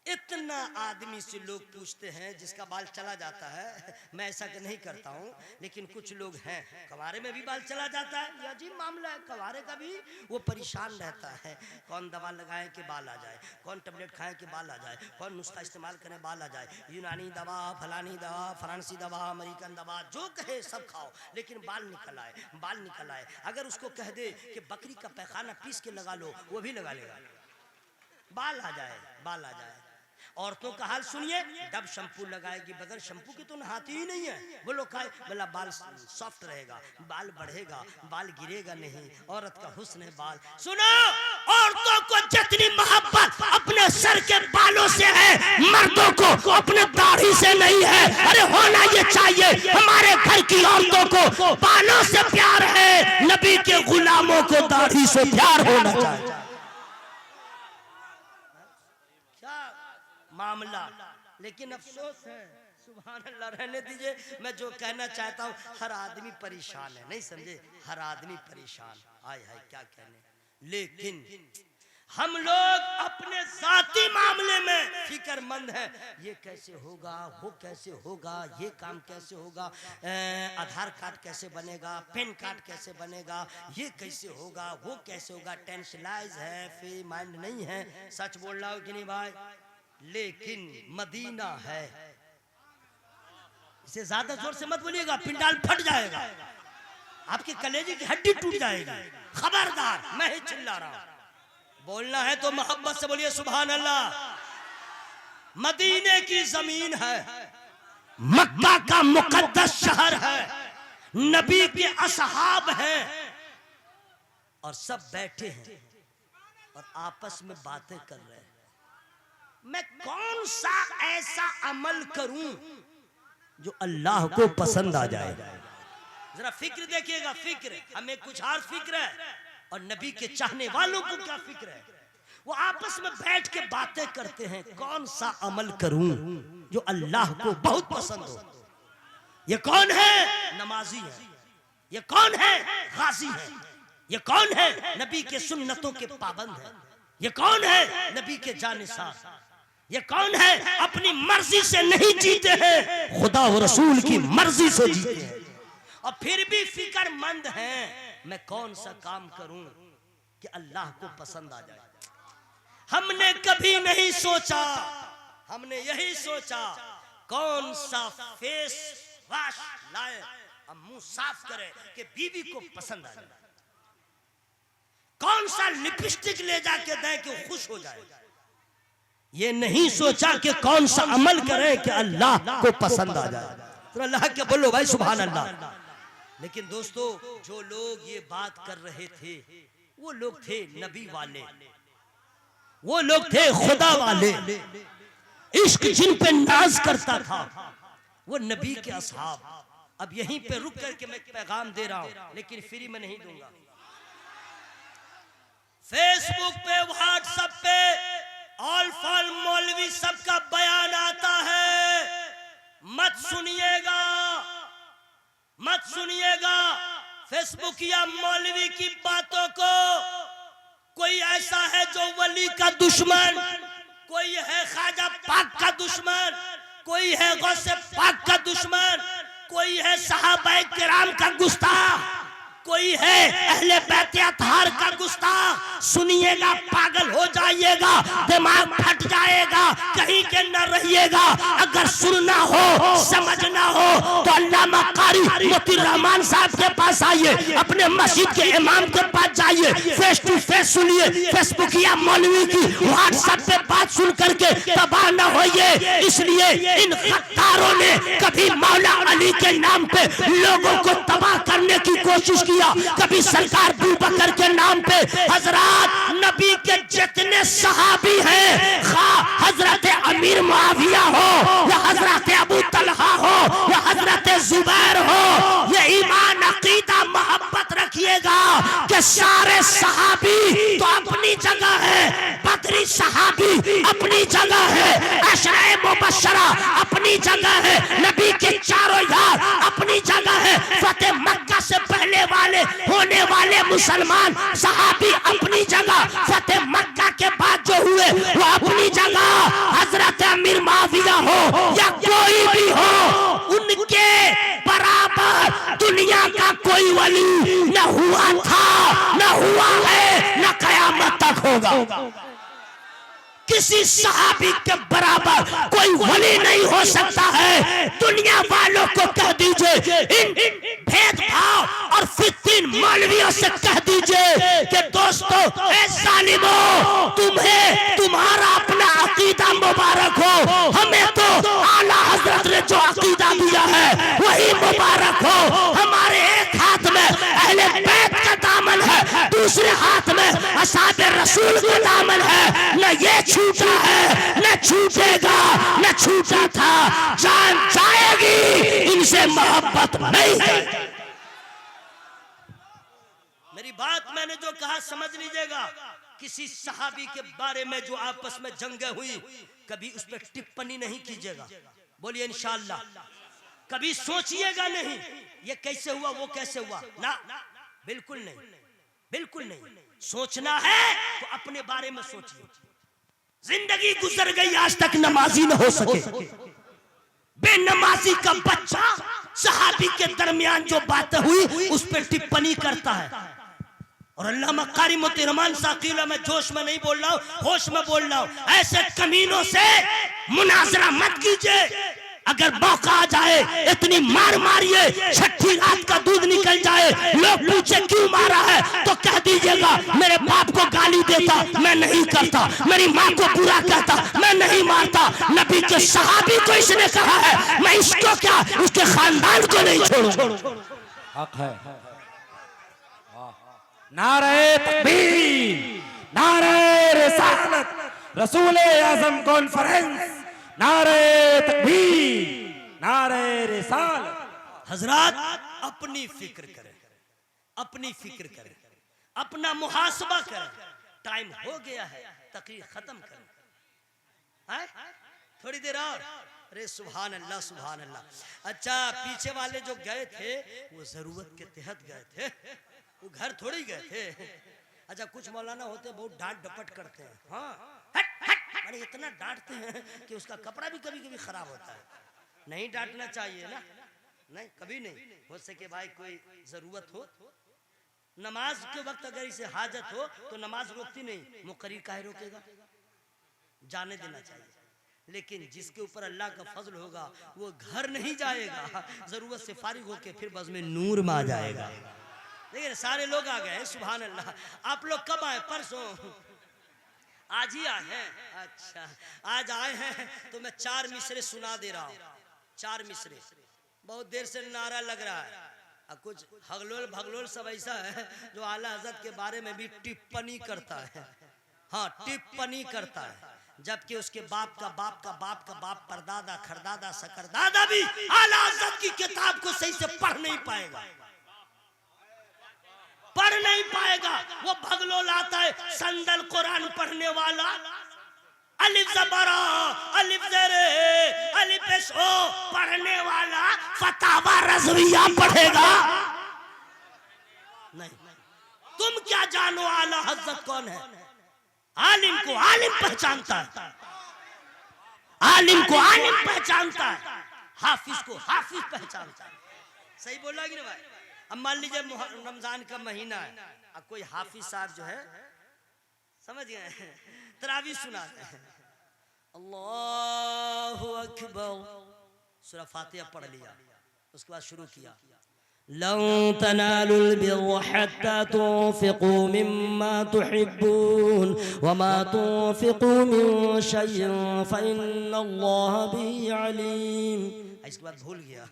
इतना आदमी से लोग पूछते हैं जिसका बाल चला जाता है। मैं ऐसा नहीं करता हूँ, लेकिन कुछ लोग हैं कवारे में भी बाल चला जाता है। ये अजीब मामला है, कवारे का भी वो परेशान रहता है। कौन दवा लगाए कि बाल आ जाए, कौन टेबलेट खाए कि बाल आ जाए, कौन नुस्खा इस्तेमाल करें बाल आ जाए। यूनानी दवा, फलानी दवा, फ्रांसी दवा, अमेरिकन दवा, जो कहे सब खाओ लेकिन बाल निकल आए, बाल निकल आए। अगर उसको कह दे कि बकरी का पैखाना पीस के लगा लो, वो भी लगा लेगा, बाल आ जाए, बाल आ जाए। औरतों का हाल सुनिए, डब शैम्पू लगाएगी, बगैर शैम्पू के तो नहाती ही नहीं है। वो लोग खाए बोला बाल सॉफ्ट रहेगा, बाल बढ़ेगा, बाल गिरेगा नहीं। औरत का हुस्न है बाल। सुनो, औरतों को जितनी मोहब्बत अपने सर के बालों से है, मर्दों को अपने दाढ़ी से नहीं है। अरे होना ये चाहिए। हमारे घर की औरतों को बालों से प्यार है, नबी के गुलामों को दाढ़ी से प्यार होना चाहिए। मामला। लेकिन अफसोस है, सुभान अल्लाह, रहने दीजिए। मैं जो कहना चाहता हूँ, हर आदमी परेशान है, नहीं समझे, हर आदमी परेशान। आय हाय क्या कहने। लेकिन हम लोग अपने जाती मामले में फिक्रमंद हैं। ये कैसे होगा, वो कैसे होगा, ये काम कैसे होगा, आधार कार्ड कैसे बनेगा, पैन कार्ड कैसे बनेगा, ये कैसे होगा, वो कैसे होगा। टेंशनाइज है, फ्री माइंड नहीं है। सच बोल रहा हूँ कि नहीं भाई? लेकिन मदीना है। इसे ज्यादा जोर से मत बोलिएगा, पिंडाल फट जाएगा, आपके कलेजे की हड्डी टूट जाएगी। खबरदार, मैं ही चिल्ला रहा हूं। बोलना है तो मोहब्बत से बोलिए सुभान अल्लाह। मदीने की जमीन है, मक्का का मुकद्दस शहर है, नबी के असहाब हैं और सब बैठे हैं और आपस में बातें कर रहे हैं। मैं कौन सा ऐसा अमल करूं जो अल्लाह को पसंद आ जाए। जरा फिक्र देखिएगा, फिक्र हमें कुछ और फिक्र है और नबी के चाहने वालों को क्या फिक्र है। वो आपस में बैठ के बातें करते हैं, कौन सा अमल करूं जो अल्लाह को बहुत पसंद हो। ये कौन है? नमाजी है। ये कौन है? गाजी है। ये कौन है? नबी के सुन्नतों के पाबंद है। ये कौन है? नबी के जानिसार। ये कौन है? अपनी मर्जी से नहीं जीते हैं, खुदा और रसूल की मर्जी से जीते हैं और फिर भी फिक्रमंद हैं मैं कौन सा काम करूं कि अल्लाह को पसंद आ जाए। हमने कभी नहीं सोचा, हमने यही सोचा कौन सा फेस वॉश लाए और मुंह साफ करे कि बीवी को पसंद आ जाए, कौन सा लिपस्टिक ले जाके दें कि खुश हो जाए। ये नहीं सोचा कि कौन सा अमल करे कि अल्लाह को पसंद आ जाए। तो अल्लाह के बोलो भाई सुभान अल्लाह। लेकिन दोस्तों, जो लोग ये बात कर रहे थे वो लोग थे नबी वाले, वो लोग थे खुदा वाले। इश्क जिन पे नाज करता था वो नबी के असहाब अब यहीं पे रुक करके मैं पैगाम दे रहा हूं, लेकिन फ्री में नहीं दूंगा। फेसबुक पे, व्हाट्सएप पे ऑल फॉल मौलवी सबका बयान आता है, मत सुनिएगा, मत सुनिएगा फेसबुक या मौलवी की बातों को। कोई ऐसा है जो वली का दुश्मन, कोई है ख्वाजा पाक का दुश्मन, कोई है गौसे पाक का दुश्मन, कोई है सहाबाए किराम का गुस्ताख, कोई है अहले बैत अतहार का गुस्ताख। सुनिएगा पागल हो जाइएगा, दिमाग फट जाएगा, कहीं के न रहिएगा। अगर सुनना हो, समझना हो तो अल्लामा कारी मोती रहमान साहब के पास आइए, अपने मस्जिद के इमाम के पास जाइए, फेस टू फेस सुनिए। फेसबुक या मौलवी की व्हाट्सएप पे बात सुन करके तबाह न होइए। इसलिए इन गद्दारों ने कभी मौला अली के नाम पे लोगों को तबाह करने की कोशिश किया, कभी सरकार अबू बकर के नाम पे। हजरत नबी के जितने सहाबी हैं, हजरत अमीर मुआविया हो या हजरत अबू तलहा हो या हजरत जुबैर हो, ये ईमान अकीदा मोहब्बत रखिएगा कि सारे सहाबी तो अपनी जगह है, बदरी सहाबी अपनी जगह है, अशरे मुबश्शरा अपनी जगह है, नबी के चारों यार अपनी जगह है, फतेह मक्का से पहले वाले होने वाले मुसलमान सहाबी अपनी जगह, फतेह मक्का के बाद जो हुए वो अपनी जगह। हजरत अमीर मुआविया हो या कोई भी हो, उनके बराबर दुनिया का कोई वली न हुआ था, न हुआ है, न कयामत तक होगा। किसी सहाबी के बराबर कोई वली नहीं हो सकता है। दुनिया वालों को कह दीजिए, इन भेदभाव और फितिन मौलवियों से कह दीजिए कि दोस्तों, ऐ जालिमों, तुम्हें तुम्हारा अपना अकीदा मुबारक हो, हमें तो आला हजरत ने जो अकीदा दिया है वही मुबारक हो। हमारे एक हाथ में अहले बैत का दामन है, दूसरे हाथ में असहाबे रसूल का दामन है। न ये छूटा है, न छूटेगा, न छूटा था, जान जाएगी, इनसे मोहब्बत नहीं है। मेरी बात मैंने जो कहा समझ लीजिएगा। किसी सहाबी के बारे में जो आपस में जंगें हुई, कभी उस पर टिप्पणी नहीं कीजिएगा। बोलिए इंशाअल्लाह। कभी सोचिएगा नहीं ये कैसे हुआ, वो कैसे हुआ, ना, बिल्कुल नहीं, बिल्कुल नहीं। सोचना है तो अपने बारे में सोचिए। जिंदगी गुजर गई, आज तक नमाजी न हो सके। बेनमाजी का बच्चा सहाबी के दरमियान जो बातें हुई उस पर टिप्पणी करता है। और अल्लामा कारी मोती रहमान साकिला, मैं जोश में नहीं बोल रहा हूं, होश में बोल रहा हूं। ऐसे कमीनों से मुनाजरा मत कीजिए। अगर मौका आ जाए इतनी मार मारिए, छठी रात का दूध निकल जाए, लोग पूछे क्यों मारा है, तो कह दीजिएगा मेरे बाप को गाली देता मैं नहीं करता, मेरी माँ को बुरा कहता मैं नहीं मारता, नबी के सहाबी को इसने कहा है, मैं इसको क्या, उसके खानदान को नहीं छोड़ूंगा। हक है। नारे तकबीर, नारे रिसालत, रसूल आजम कॉन्फ्रेंस, नारे तकबीर, नारे रिसालत। हजरात अपनी फिक्र करें, अपनी फिक्र करें, अपना मुहासबा करें। टाइम हो गया है, तकरीर खत्म करें। थोड़ी देर और। अरे सुभान अल्लाह, सुभान अल्लाह। अच्छा, पीछे वाले जो गए थे वो जरूरत के तहत गए थे, वो घर थोड़ी गए थे। अच्छा, कुछ मौलाना होते बहुत डांट डपट करते हैं, हाँ हट हट, अरे इतना डांटते हैं कि उसका कपड़ा भी कभी कभी खराब होता है। नहीं डांटना चाहिए ना, नहीं, कभी नहीं। हो सके भाई कोई जरूरत हो, नमाज के वक्त अगर इसे हाजत हो तो नमाज रोकती नहीं, मुकर्रिर काहे रोकेगा, जाने देना चाहिए। लेकिन जिसके ऊपर अल्लाह का फजल होगा वो घर नहीं जाएगा, जरूरत से फारिग होके फिर बस में नूर में आ जाएगा। लेकिन सारे लोग आ गए, सुभान अल्लाह। आप लोग कब आए? परसों, आज ही आए हैं? अच्छा, आज आए हैं तो मैं 4 मिसरे सुना दे रहा हूँ। 4 मिसरे, बहुत देर से नारा लग रहा है। कुछ हगलोल भगलोल सब ऐसा है जो आला हजरत के बारे में भी टिप्पणी करता है, हाँ टिप्पणी करता है। जबकि उसके बाप का बाप का बाप का बाप परदादा खरदादा सकरदादा भी आला हज़रत की किताब को सही से पढ़ नहीं पाएगा, पढ़ नहीं पाएगा। वो भगलो लाता है संदल कुरान पढ़ने वाला, अलिफ ज़बरा अलिफ ज़रे अलिफ पेश ओ पढ़ने वाला फतावा रज़विया पढ़ेगा नहीं। तुम क्या जानो आला हज़रत कौन है? आलिम को आलिम पहचानता है, आलिम को आलिम पहचानता है, हाफिज को हाफिज पहचानता है। सही बोला कि नहीं भाई? अब मान लीजिए रमजान का महीना है, अब कोई हाफिज साहब जो है समझ गए तरावी सुनाते हैं, अल्लाहु अकबर, सूरह फातिहा पढ़ लिया, उसके बाद शुरू किया लन तनालुल बिर्र हत्ता तुनफिकू मिम्मा तुहिब्बून वमा तुनफिकू मिन शैइन फइन्नल्लाह बिही अलीम। इसके बाद भूल गया,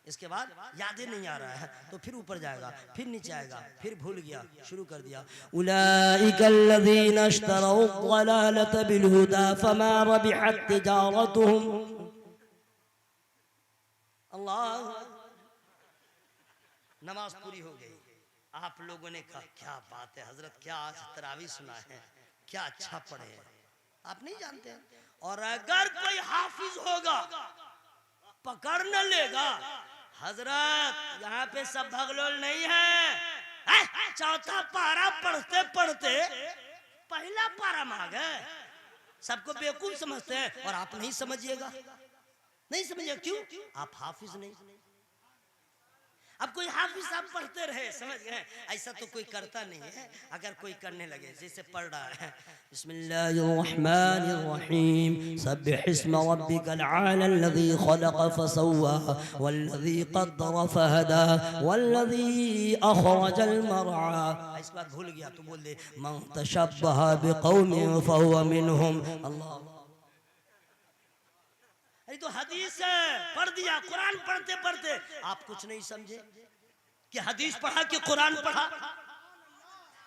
इसके बाद याद ही नहीं आ रहा है, तो फिर ऊपर जाएगा, फिर नीचे आएगा, फिर भूल गया, शुरू कर दिया उलाइकल्लज़ीना इश्तरौद्दलालत बिलहुदा फमा रबिहत तिजारतुहुम। अल्लाह, नमाज पूरी हो गई, आप लोगों ने कहा क्या बात है हजरत, क्या आज तरावी सुना है, क्या अच्छा पढ़े हैं, आप नहीं जानते हैं। और अगर कोई हाफिज होगा पकड़ न लेगा, हजरत यहाँ पे सब भगलोल नहीं है, चौथा पारा पढ़ते पढ़ते पहला पारा मांग है, सबको बेवकूफ समझते हैं और आप नहीं समझिएगा, नहीं समझिएगा। क्यों? आप हाफिज नहीं। अब कोई हाफिज साहब पढ़ते रहे, समझ गए, ऐसा तो कोई करता नहीं है। अगर कोई करने लगे जैसे पढ़ रहा है बिस्मिल्लाहिर्रहमानिर्रहीम सब्बिहिस्म रब्बिकल आला लज़ी खलक़ फसव्वा वल्लज़ी क़द्दर फहदा वल्लज़ी अख़रजल मरआ। इसके बाद भूल गया तो बोल दे मन तशब्बह बिक़ौमिन फहुवा मिनहुम। अल्लाह, तो हदीस है, पढ़ दिया, कुरान पढ़ते पढ़ते आप कुछ नहीं समझे कि हदीस पढ़ा कि कुरान पढ़ा।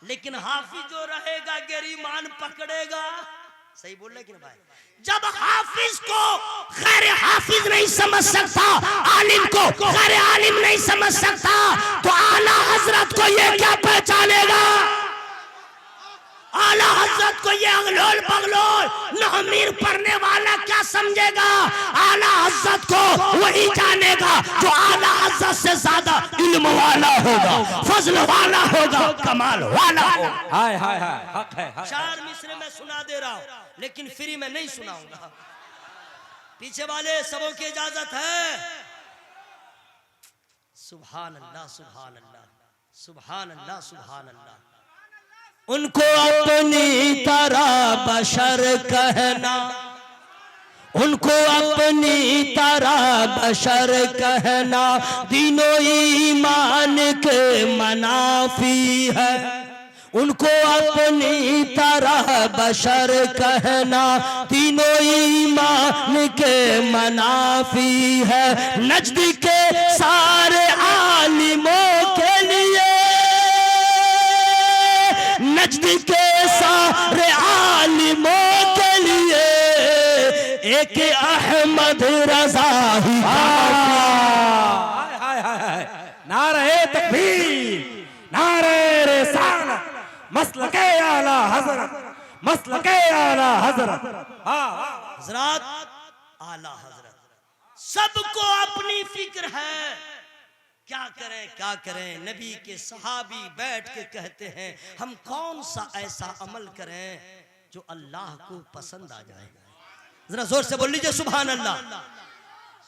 लेकिन हाफिज जो रहेगा गिरीमान पकड़ेगा। सही बोल रहे कि ना भाई? जब हाफिज को गैर हाफिज नहीं समझ सकता, आलिम को गैर आलिम नहीं समझ सकता, तो आला हजरत को ये क्या पहचानेगा? आला हजरत को ये अगलोल बगलोल नहमीर पढ़ने वाला क्या समझेगा? आला हजरत को वही जानेगा जो आला हजरत से ज्यादा इल्म वाला होगा, फजल वाला होगा, कमाल वाला होगा। हाय हाय हाय, हक है, हक है। चार मिसरे में सुना दे रहा हूँ, लेकिन फ्री में नहीं सुनाऊंगा, पीछे वाले सबों की इजाजत है। सुभान अल्लाह सुभान अल्लाह सुभान अल्लाह सुभान अल्लाह। उनको अपनी तरह बशर कहना, उनको अपनी तरह बशर कहना दीनो ईमान के मनाफी है। उनको अपनी तरह बशर कहना तीनों ईमान के मनाफी है। नजद के सारे आलिमों के लिए, नजद के सारे आलिमों के लिए एक अहमद रजा ही हाय हाय हाय, नारे तकबीर, नारे रिसालत, मसलके आला हजरत, मसलके आला हजरत। हजरत आला हजरत, सबको अपनी फिक्र है, क्या करें क्या करें। नबी के सहाबी बैठ के कहते हैं हम कौन सा ऐसा अमल करें जो अल्लाह को पसंद आ जाए। जरा जोर से बोल लीजिए सुभान अल्लाह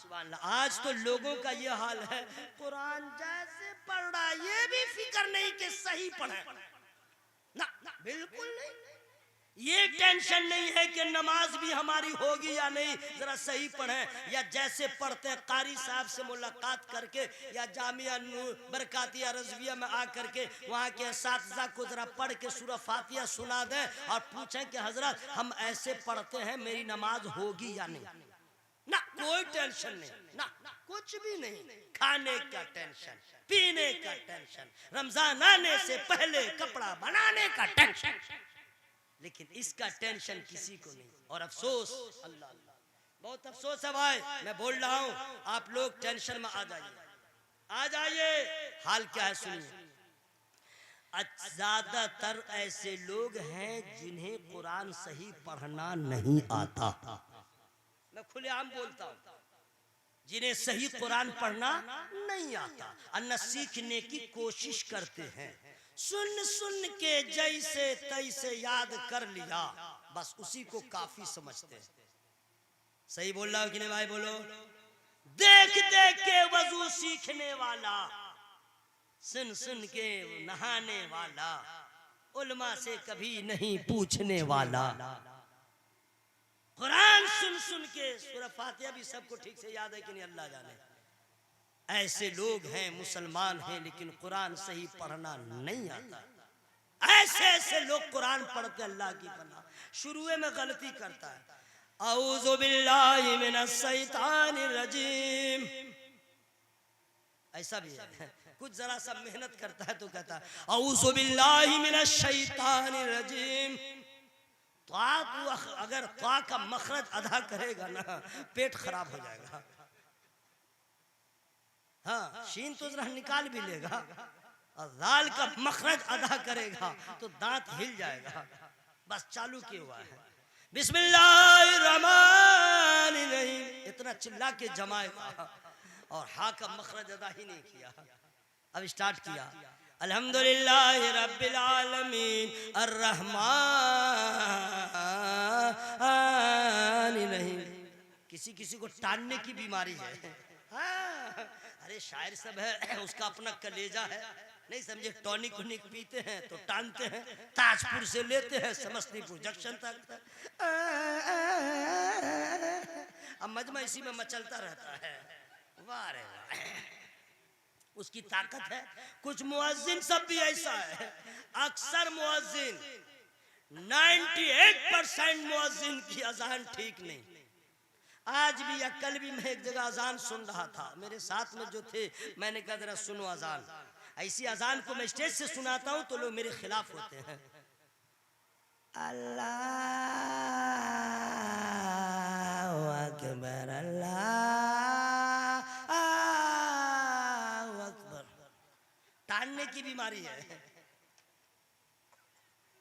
सुभान अल्लाह। आज तो लोगों का ये हाल है, कुरान जैसे पढ़ रहा है ये भी फिक्र नहीं कि सही पढ़े ना, बिल्कुल नहीं। ये टेंशन नहीं है कि नमाज भी हमारी होगी या नहीं, जरा सही पढ़े। या जैसे पढ़ते हैं कारी साहब से मुलाकात करके या जामिया बरकातिया रज़विया में आकर के वहाँ के असातिज़ा को जरा पढ़ के सूरह फातिहा सुना दें और पूछें कि हजरत हम ऐसे पढ़ते हैं मेरी नमाज होगी या नहीं। ना कोई टेंशन नहीं, ना कुछ भी नहीं। खाने का टेंशन, पीने का टेंशन, रमजान आने से पहले कपड़ा बनाने का टेंशन, लेकिन इसका टेंशन किसी को नहीं। और अफसोस, अल्लाह अल्लाह, बहुत अफसोस है भाई, मैं बोल रहा हूं, आप लोग टेंशन में आ जाइए, आ जाइए। हाल क्या है सुनिए। ज्यादातर ऐसे लोग हैं जिन्हें कुरान सही पढ़ना नहीं आता। मैं खुलेआम बोलता हूं, जिन्हें सही कुरान पढ़ना नहीं आता और न सीखने की कोशिश करते हैं। सुन सुन के जैसे तैसे याद कर लिया, बस उसी को काफी समझते हैं। सही बोल रहा हूं कि नहीं भाई, बोलो। देख देख के वजू सीखने वाला, सुन सुन के नहाने वाला, उलमा से कभी नहीं पूछने वाला। कुरान सुन सुन के, सूरह फातिहा भी सबको ठीक से याद है कि नहीं अल्लाह जाने। ऐसे लोग हैं, मुसलमान हैं, लेकिन कुरान सही पढ़ना नहीं आता। ऐसे ऐसे लोग कुरान पढ़ते अल्लाह की पनाह, शुरू में गलती करता है, औज़ु बिल्लाहि मिनश शैतानिर रजीम, ऐसा भी है। कुछ जरा सा मेहनत करता है तो कहता है औज़ु बिल्लाहि मिनश शैतानिर रजीम। तो अगर ता का मखरज अदा करेगा ना, पेट खराब हो जाएगा। हाँ, शीन तो जरा निकाल भी लेगा, और दाल का मखरज अदा करेगा तो दांत हिल जाएगा। बस चालू किया हुआ है, बिस्मिल्लाहिर्रहमानिर्रहीम, इतना चिल्ला के जमाएगा, और हा का मखरज अदा ही नहीं किया। अब स्टार्ट किया, अल्हम्दुलिल्लाहि रब्बिल आलमीन अर्रहमानिर्रहीम। किसी किसी को टानने की बीमारी है। हाँ, अरे शायर सब है, उसका अपना कलेजा है, नहीं समझे। टॉनिक उनिक पीते हैं तो टानते हैं, ताजपुर से लेते हैं समस्तीपुर जंक्शन तक, अब मजमा इसी में मचलता रहता है। वाह रे वाह, उसकी ताकत है। कुछ मुअज्जिन सब भी ऐसा है, अक्सर मुअज्जिन 98% मुअज्जिन की अजान ठीक नहीं। आज भी या कल भी मैं एक जगह अजान सुन रहा था, मेरे साथ में जो थे, मैंने कहा जरा सुनो अजान। ऐसी अजान को मैं स्टेज से सुनाता हूं तो लोग मेरे खिलाफ होते हैं। अल्लाहु अकबर, अल्लाहु अकबर, टानने की बीमारी है।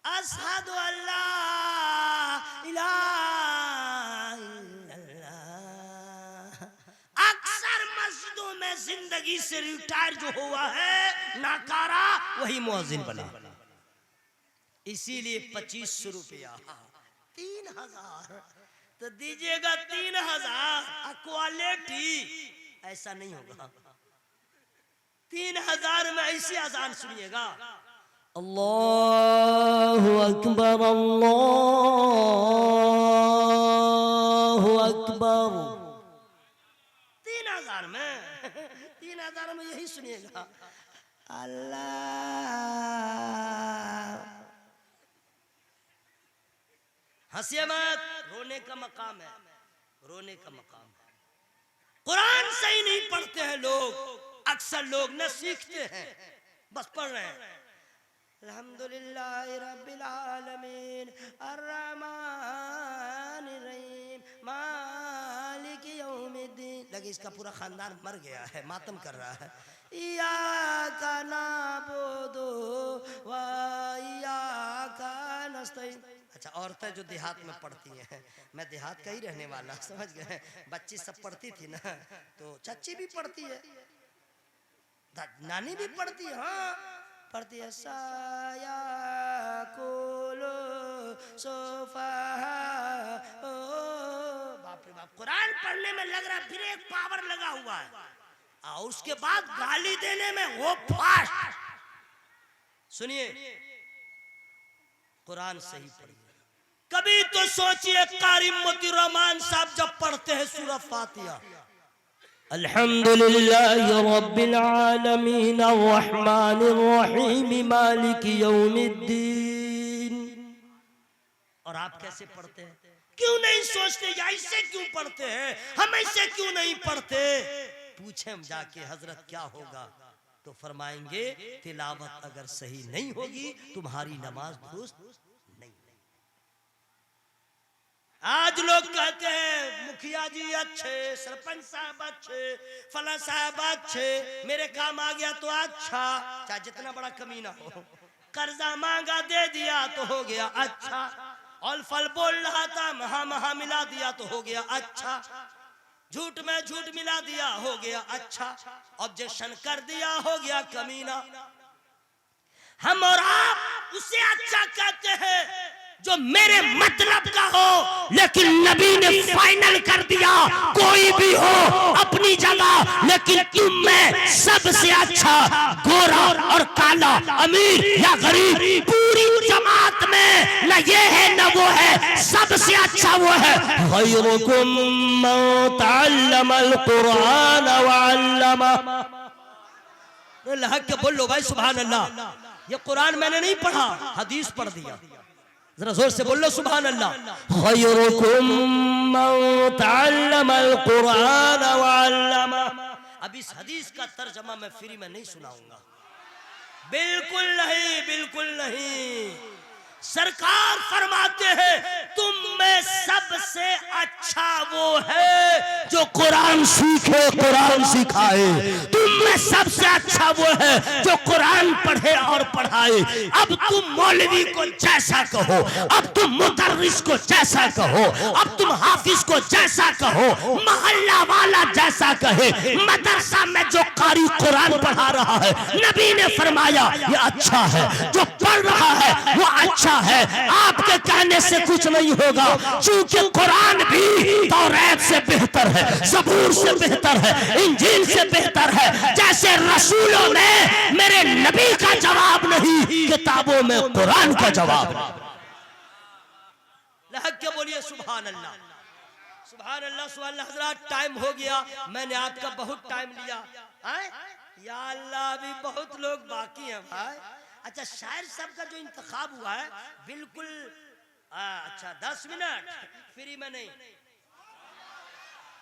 अशहदु अल्ला इलाहा इल्लल्लाह। अक्सर मस्जिदों में जिंदगी से रिटायर जो हुआ है नाकारा, वही मुअज्जिन बना। इसीलिए 2500 रुपया, 3000 तो दीजिएगा, 3000। क्वालिटी ऐसा नहीं होगा। 3000 में ऐसी अजान सुनिएगा, अल्लाहु अकबर, अल्लाहु अकबर। 3000 में, 3000 में यही सुनिएगा, अल्लाह। हंसिए मत, रोने का मकाम है, रोने का मकाम है। कुरान सही नहीं पढ़ते हैं लोग, अक्सर लोग न सीखते हैं, बस पढ़ रहे हैं। अल्हम्दुलिल्लाहि रब्बिल आलमीन अर्रहमानिर्रहीम मालिकी यौमिद्दीन। लगे इसका पूरा खानदान मर गया है, मातम कर रहा है। इय्याका नअबुदु व इय्याका नस्तईन। अच्छा, औरतें जो देहात में पढ़ती हैं, मैं देहात का ही रहने वाला, समझ गए। बच्ची सब पढ़ती थी ना, तो चाची भी पढ़ती है, नानी भी पढ़ती है, हाँ पढ़ती है। साया कुलो सोफा, ओ बाप रे बाप, कुरान पढ़ने में लग रहा फिर एक पावर लगा हुआ है, और उसके बाद गाली देने में वो फास्ट। सुनिए, कुरान सही पढ़िए। कभी तो सोचिए कारी मोती रहमान साहब जब पढ़ते हैं सूरह फातिहा, अल्हम्दुलिल्लाहि रब्बिल आलमीन अर्रहमानिर रहीम मालिकी यौमिद्दीन। और आप कैसे पढ़ते हैं? क्यों नहीं सोचते ऐसे क्यों पढ़ते हैं, हम ऐसे क्यों नहीं पढ़ते? पूछे हम जाके हजरत क्या होगा, तो फरमाएंगे तिलावत अगर सही नहीं होगी तुम्हारी नमाज दुरुस्त नहीं। आज लोग कहते हैं मुखिया जी अच्छे, सरपंच साहब अच्छे, फला साहब अच्छे, मेरे काम आ गया तो अच्छा, चाहे जितना बड़ा कमीना हो। कर्जा मांगा दे दिया तो हो गया अच्छा, और फल बोल रहा था महा महा मिला दिया तो हो गया अच्छा, झूठ में झूठ मिला दिया हो गया अच्छा, ऑब्जेक्शन कर दिया हो गया कमीना। हम और आप उसे अच्छा कहते हैं जो मेरे मतलब का हो, लेकिन नबी ने फाइनल कर दिया कोई भी हो अपनी जगह, लेकिन तुम में सबसे अच्छा गोरा और काला, अमीर या गरीब, पूरी जमात में न ये है न वो है, सबसे अच्छा वो है। खैरुकुम मन तअल्लमल कुरान व अल्लमा। लहक के बोलो भाई सुभान अल्लाह। ये कुरान मैंने नहीं पढ़ा, हदीस पढ़ दिया। जरा जोर से बोलो सुभान अल्लाह। खैरुकुम मन तअल्लमल कुरान व अल्लमा। अब इस हदीस का तर्जमा मैं फ्री में नहीं सुनाऊंगा, बिल्कुल नहीं, बिल्कुल नहीं। सरकार फरमाते हैं तुम में सबसे अच्छा वो है जो कुरान सीखे, कुरान सिखाए। तुम में सबसे अच्छा वो है जो कुरान पढ़े और पढ़ाए। अब तुम मौलवी को जैसा कहो, अब तुम मुदर्रिस को जैसा कहो, अब तुम हाफिज को जैसा कहो, मोहल्ला वाला जैसा कहे, मदरसा में जो कारी कुरान पढ़ा रहा है, नबी ने फरमाया ये अच्छा है, जो पढ़ रहा है वो अच्छा है। आपके कहने से कुछ नहीं होगा, क्योंकि कुरान भी तौरात से बेहतर है, ज़बूर से बेहतर है, इंजील से बेहतर है। जैसे रसूलों ने मेरे नबी का जवाब नहीं, किताबों में कुरान का जवाब। लहक के बोलिए सुभान अल्लाह, सुभान अल्लाह, सुभान अल्लाह। हज़रात टाइम हो गया, मैंने आपका बहुत टाइम लिया। या अल्लाह, अभी बहुत लोग बाकी हैं भाई। अच्छा, शायर साहब का जो इंतखाब हुआ है बिल्कुल अच्छा 10 मिनट फ्री में नहीं।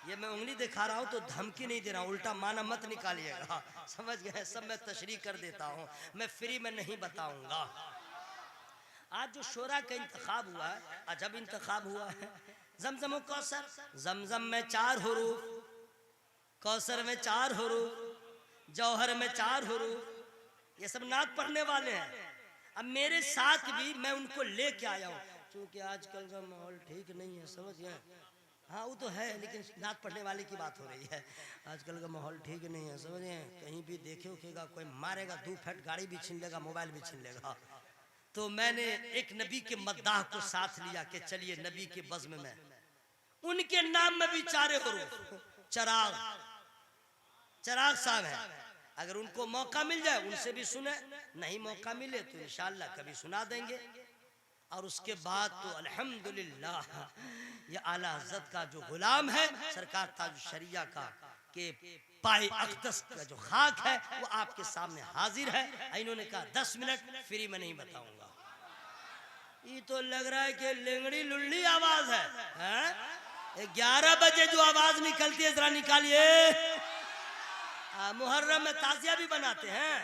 ये मैं उंगली दिखा रहा हूं तो धमकी नहीं दे रहा हूं, उल्टा माना मत निकालिएगा, समझ गए? सब मैं तशरीह कर देता हूं, मैं फ्री में नहीं बताऊंगा। आज जो शोरा का इंतखाब हुआ है, अजब इंतखाब हुआ है। जमजम कौसर, जमजम में 4 हुरूफ, कौसर में 4 हुरूफ, जौहर में 4 हुरूफ, ये सब नात पढ़ने वाले हैं। अब मेरे साथ भी मैं उनको लेके आया हूँ, क्योंकि आजकल का माहौल ठीक नहीं है, समझ गए? हाँ वो तो है, लेकिन नात पढ़ने वाले की बात हो रही है। आजकल का माहौल ठीक नहीं है, समझ गए? कहीं भी देखे उखेगा कोई मारेगा, 2 फट गाड़ी भी छीन लेगा, मोबाइल भी छीन लेगा। तो मैंने एक नबी के मद्दाह को साथ लिया कि चलिए नबी के बज़्म में, उनके नाम में भी 4 हुरूफ, चिराग, चिराग साहब है। अगर उनको मौका मिल जाए उनसे भी सुने, नहीं मौका मिले तो इंशाअल्लाह कभी सुना देंगे। और उसके बाद तो अल्हम्दुलिल्लाह ये आला हज़रत का जो गुलाम है, सरकार ताज शरिया का के पाए अक़दस का जो खाक है वो आपके सामने हाजिर है। इन्होंने कहा 10 मिनट फ्री में नहीं बताऊंगा। ये तो लग रहा है कि लेंगड़ी लुल्ली आवाज है। 11 बजे जो आवाज निकलती है जरा निकालिए। मुहर्रम में ताजिया भी बनाते हैं?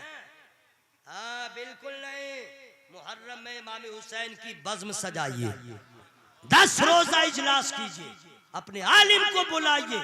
हाँ बिल्कुल नहीं, मुहर्रम में इमाम हुसैन की बज़्म सजाइए, 10 रोजा इजलास कीजिए, अपने आलिम को बुलाइए,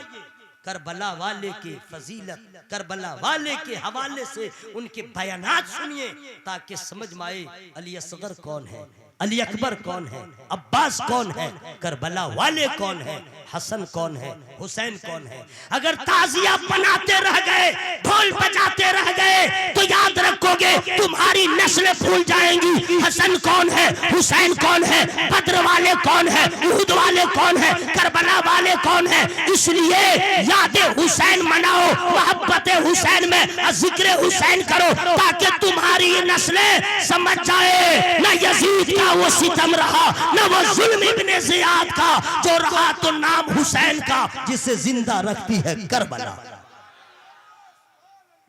करबला वाले के फजीलत, करबला वाले के हवाले से उनके बयानात सुनिए, ताकि समझ में आए अली असगर कौन है, अली अकबर कौन है, अब्बास कौन है, करबला वाले कौन है, हसन कौन है, हुसैन कौन है। अगर ताजिया बनाते रह गए, ढोल बजाते रह गए, तो याद रखोगे तुम्हारी नस्लें भूल जाएंगी। हसन कौन है, हुसैन कौन है, बद्र वाले कौन है, उहुद वाले कौन है, करबला वाले कौन है। इसलिए याद हुसैन मनाओ, मोहब्बत हुसैन में जिक्र हुसैन करो, ताकि तुम्हारी नस्लें समझ जाए न यजीद का वो सितम रहा, न वो जुल्म इब्ने ज़ियाद का जो रहा, तो नाम हुसैन का जिसे जिंदा रखती है करबला।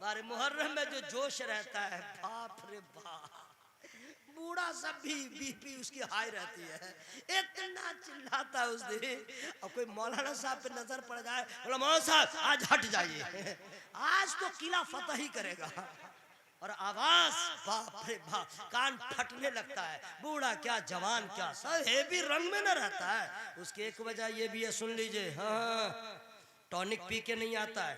हमारे मुहर्रम में जो जोश रहता है, बाप रे बाप, बूढ़ा सब भी बीपी उसकी हाई रहती है, इतना चिल्लाता है उस दिन। और कोई मौलाना साहब पे नजर पड़ जाए, बोला मौलाना साहब आज हट जाइए, आज तो किला फतह ही करेगा। और आवाज बाप रे बाप, कान फटने लगता है। बूढ़ा क्या जवान क्या सब हेवी रंग में न रहता है। उसकी एक वजह ये भी है, सुन लीजिए, हाँ टॉनिक पी के नहीं आता है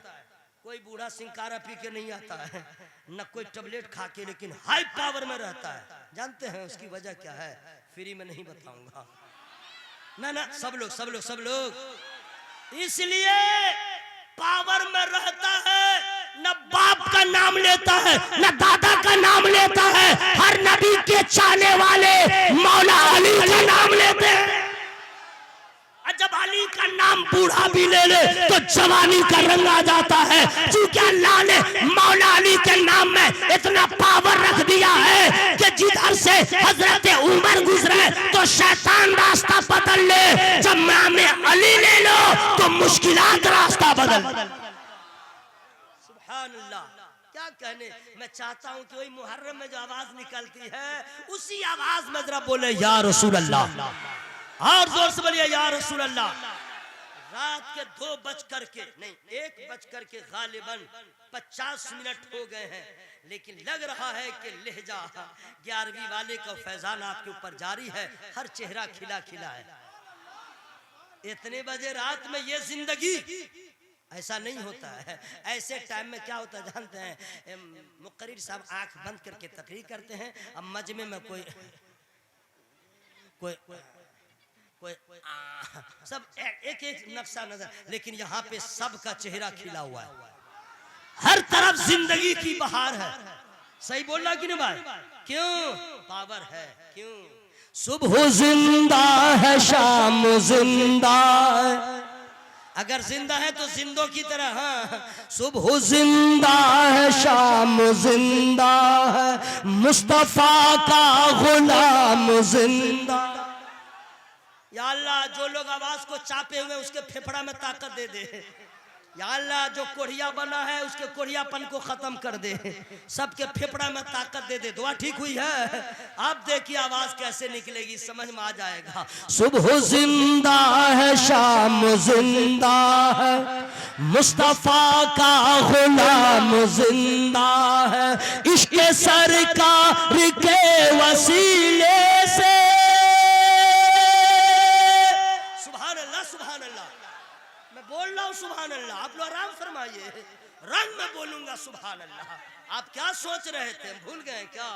कोई, बूढ़ा सिंकारा पी के नहीं आता है, न कोई टेबलेट खा के, लेकिन हाई पावर में रहता है। जानते हैं उसकी वजह क्या है? फ्री में नहीं बताऊंगा ना ना, सब लोग इसलिए पावर में रहता है, न बाप का नाम लेता है न दादा का नाम लेता है। हर नबी के चाहने वाले मौला अली का नाम लेते हैं। और जब अली का नाम बूढ़ा भी ले ले तो जवानी का रंग आ जाता है, क्योंकि अल्लाह ने मौला अली के नाम में इतना पावर रख दिया है कि जिधर से हजरत उमर गुजरे तो शैतान रास्ता बदल ले, जब नाम अली ले लो तो मुश्किलात रास्ता बदल। सुभान अल्लाह, क्या कहने। मैं चाहता हूं कि वही मुहर्रम में जो आवाज निकलती है उसी आवाज में जरा बोले या रसूल अल्लाह, और जोर से बोलिए या रसूल अल्लाह। रात के 1 बज के गालिबन 50 मिनट हो गए हैं, लेकिन लग रहा है कि लहजा 11वीं वाले का फैजान आपके ऊपर जारी है। हर चेहरा खिला खिला है। इतने बजे रात में ये जिंदगी, ऐसा नहीं होता है। ऐसे टाइम में क्या होता है जानते हैं? मुकर्रिर साहब आंख बंद करके तकरीर करते हैं, अब मजमे में कोई सब एक एक नक्शा नजर, लेकिन यहाँ पे सबका चेहरा खिला हुआ है। हर तरफ जिंदगी की बहार है। सही बोल रहा कि नहीं भाई? क्यों? पावर है। क्यों? सुबह जिंदा है, शाम जिंदा है, अगर जिंदा है तो जिंदों की तरह। हाँ, सुबह जिंदा है, शाम जिंदा है, मुस्तफा का गुलाम जिंदा। या अल्लाह, जो लोग आवाज को चापे हुए उसके फेफड़ा में ताकत दे दे। या अल्लाह, जो कोढ़िया बना है उसके कोढ़ियापन को खत्म कर दे, सबके फेफड़ा में ताकत दे दे। दुआ ठीक हुई है? आप देखिए आवाज कैसे निकलेगी, समझ में आ जाएगा। सुबह जिंदा है, शाम जिंदा है, मुस्तफा का गुलाम जिंदा है, इश्क सरकार के वसीले से। सुभान अल्लाह, सुभान अल्लाह। मैं बोल रहा हूँ सुभान अल्लाह, आप लोग आराम फरमाइए। रंग में बोलूंगा सुभान अल्लाह। आप क्या सोच रहे थे, भूल गए क्या?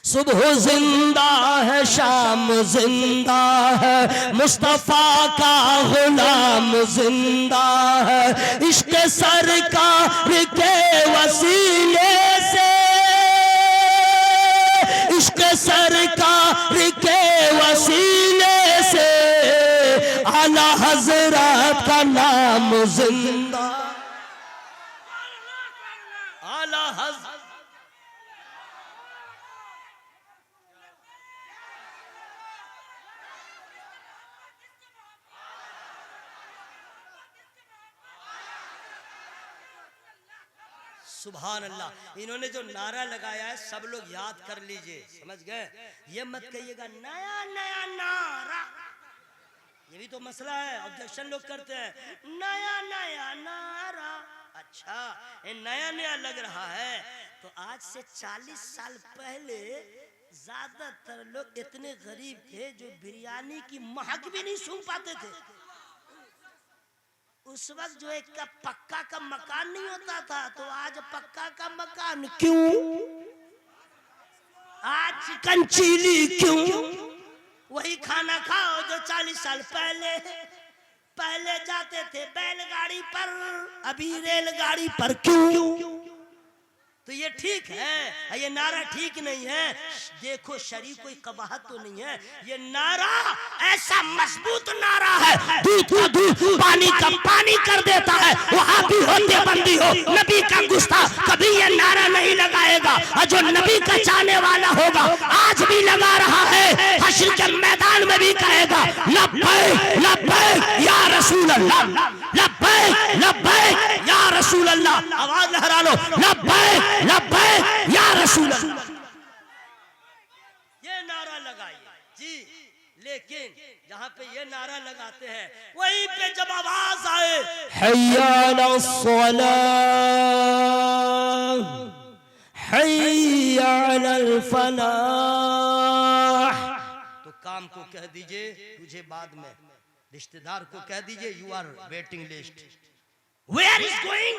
सुबह जिंदा है, शाम जिंदा है, मुस्तफा का गुलाम जिंदा है, इश्क सरकार के वसीले से, इश्क सरकार के वसीले से, आला हजरत का नाम जिंदा, आला हज़रत। सुभान अल्लाह। इन्होंने जो नारा लगाया है सब लोग याद कर लीजिए, समझ गए? ये मत कहिएगा नया नया नारा, ये भी तो मसला है, ऑब्जेक्शन लोग करते हैं नया नया नारा। अच्छा, ये नया नया लग रहा है तो आज से 40 साल पहले ज्यादातर लोग इतने गरीब थे जो बिरयानी की महक भी नहीं सूंघ पाते थे। उस वक्त जो एक का पक्का का मकान नहीं होता था, तो आज पक्का का मकान क्यों? आज चिकन चिली क्यों? वही खाना खाओ जो 40 साल पहले जाते थे बैलगाड़ी पर, अभी रेलगाड़ी पर क्यों? तो ये ठीक है, ये नारा ठीक नहीं है। देखो शरीफ कोई कबाहत तो नहीं है, ये नारा ऐसा मजबूत नारा है, दूध का दूध पानी का पानी कर देता है। वहां भी हो देवबंदी हो, नबी का गुस्ताख कभी ये नारा नहीं लगाएगा, और जो नबी का चाहने वाला होगा आज भी लगा रहा है, हश्र के मैदान में भी कहेगा लब्बैक लब्बैक या रसूल अल्लाह, लब्बैक लब्बैक या रसूल अल्लाह। आवाज लहरा लो, लब्बैक लब्बैक या रसूल अल्लाह। ये नारा लगाइए जी, लेकिन जहाँ पे ये नारा लगाते हैं वहीं पे जब आवाज आए हय्या अलस्सलाह हय्य अलल फलाह। तो काम को कह दीजिए तुझे बाद में, रिश्तेदार को कह दीजिए you are waiting list. Where is going?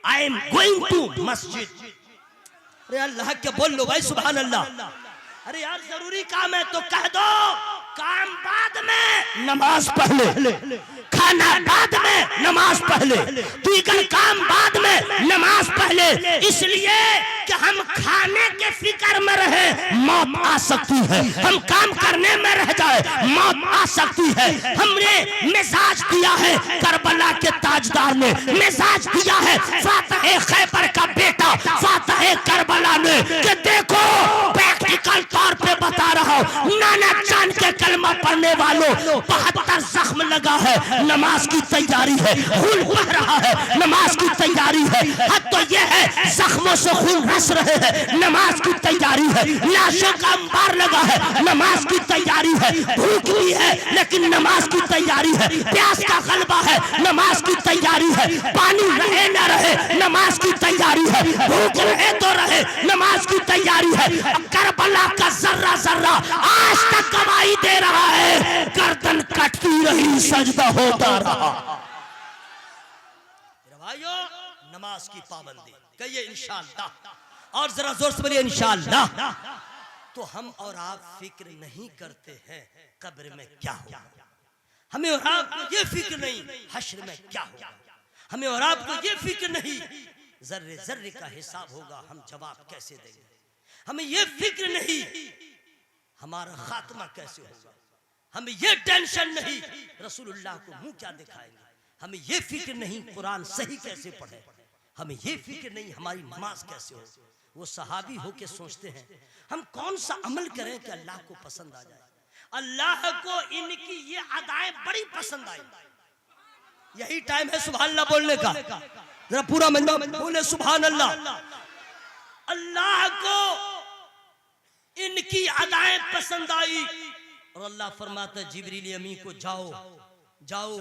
I am going to मस्जिद। अरे अल्लाह के बोल लो भाई, सुभान अल्लाह। अरे यार जरूरी काम है तो कह दो, काम बाद में नमाज पहले, खाना बाद में नमाज पहले, दीगर काम बाद में नमाज पहले। इसलिए कि हम खाने के फिक्र में रहे मौत आ सकती है। हम काम करने में रह जाए मौत आ सकती है। हमने मिजाज दिया है, करबला के ताजदार ने मिजाज दिया है, फातह खैबर का बेटा फातह करबला ने, कि देखो प्रैक्टिकल तौर पे बता रहा हूँ, नाना चांद के कलमा पढ़ने वालों 72 जख्म लगा है, नमाज की तैयारी है, खून बह रहा है, नमाज की तैयारी है। हद तो यह है जख्मों से खून रस रहे हैं, नमाज की तैयारी है। लाशों का अंबार लगा है, नमाज की तैयारी है। भूख भी है लेकिन नमाज की तैयारी है। प्यास का गलबा है, नमाज की तैयारी है। पानी रहे न रहे नमाज की तैयारी है। भूख रहे तो रहे नमाज की तैयारी है। करबला का जर्रा जर्रा आज तक गवाही दे रहा है, गर्दन कटती रही, सजदा होता रहा। भाइयों नमाज की पाबंदी कहिए इंशाअल्लाह, और जरा जोर से बोलिए इंशाअल्लाह। तो हम और आप फिक्र नहीं करते हैं कब्र में क्या होगा, हमें और आपको ये फिक्र नहीं हश्र में क्या होगा, हमें और आपको ये फिक्र नहीं जर्रे जर्रे का हिसाब होगा, हम जवाब कैसे देंगे, हमें ये फिक्र नहीं हमारा खात्मा कैसे होगा, हमें ये टेंशन नहीं रसूलुल्लाह को मुंह क्या दिखाएंगे, हमें ये फिक्र नहीं कुरान सही कैसे पढ़े, हमें ये फिक्र नहीं हमारी नमाज कैसे हो। वो सहाबी हो के सोचते हैं हम कौन सा अमल करें कि अल्लाह को पसंद आ जाए। अल्लाह को इनकी ये अदाएं बड़ी पसंद आई। यही टाइम है सुभान अल्लाह बोलने का, जरा पूरा मजमा बोले सुभान अल्लाह। अल्लाह को इनकी अदाएं पसंद आई और अल्लाह फरमाता जिब्रील अमी को जाओ जाओ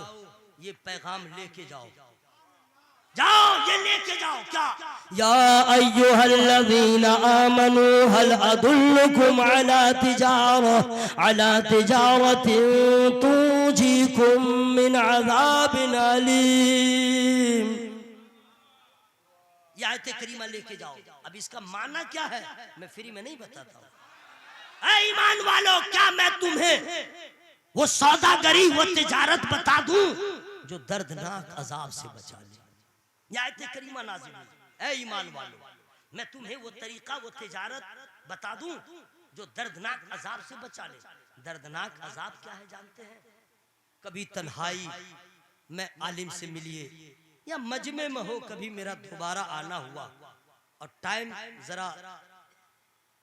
ये पैगाम लेके जाओ, जाओ ये लेके जाओ। क्या या अय्युहल्लज़ीना आमनू हल अदुल्लुकुम अला तिजारतिन तुजीकुम मिन अज़ाबिन अलीम। ये आयत करीमा लेके जाओ। अब इसका माना क्या है मैं फ्री में नहीं बताता हूँ। ऐ ईमान वालों क्या मैं तुम्हें वो सौदागरी वो तिजारत बता दूं जो दर्दनाक अजाब से बचा ले। ये आयत करीमा नाज़िल हुई। ऐ ईमान वालों मैं तुम्हें वो तरीका वो तिजारत बता दूं जो दर्दनाक अजाब से बचा ले। दर्दनाक अजाब क्या है जानते हैं? कभी तन्हाई में आलिम से मिलिए या मजमे में हो, कभी मेरा दोबारा आना हुआ और टाइम जरा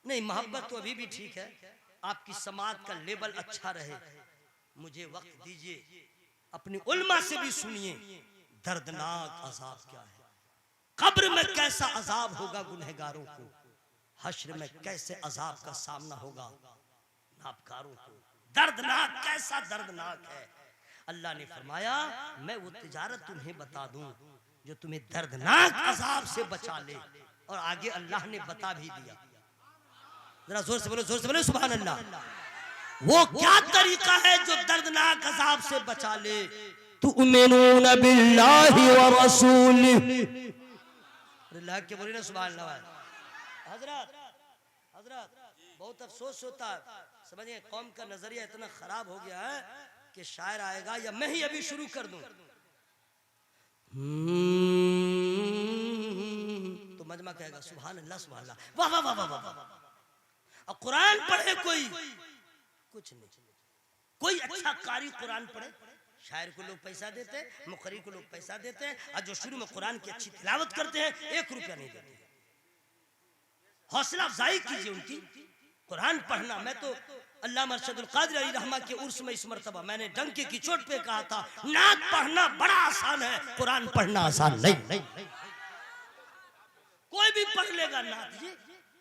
नहीं, मोहब्बत तो अभी भी ठीक है, आपकी समाज का लेवल अच्छा रहे, मुझे वक्त दीजिए, अपनी उल्मा से भी सुनिए दर्दनाक अजाब क्या है, कब्र में कैसा अजाब होगा गुनहगारों को, हश्र में कैसे अजाब का सामना होगा नापकारों को। दर्दनाक कैसा दर्दनाक है। अल्लाह ने फरमाया मैं वो तिजारत तुम्हें बता दूं जो तुम्हें दर्दनाक अजाब से बचा ले। और आगे अल्लाह ने बता भी दिया, जरा जोर से बोलो सुभान अल्लाह। वो क्या तरीका है जो दर्दनाक अजाब से बचा ले? तुमिनून बिल्लाहि व रसूलिहि। अल्लाह के बोलिए ना सुभान अल्लाह। हजरत बहुत अफसोस होता है, समझिए कौम का नजरिया इतना खराब हो गया है कि शायर आएगा या मैं ही अभी शुरू कर दूं तो मजमा कहेगा सुभान अल्लाह सुभान अल्लाह, वाह वाह वाह वाह वाह। और कुरान पढ़े कोई कुछ नहीं, कोई अच्छा कारी कुरान पढ़े, शायर को लोग पैसा देते हैं, मुकर्री को लोग पैसा देते हैं, और जो शुरू में कुरान की अच्छी तिलावत करते हैं 1 रुपया नहीं देते। हौसला अफजाई कीजिए उनकी। कुरान पढ़ना, मैं तो अल्लामा अरशदुल कादिर अली रहमा के उर्स में इस मर्तबा मैंने डंके की चोट पे कहा था नात पढ़ना बड़ा आसान है, कुरान पढ़ना आसान नहीं। कोई भी पढ़ लेगा नात जी,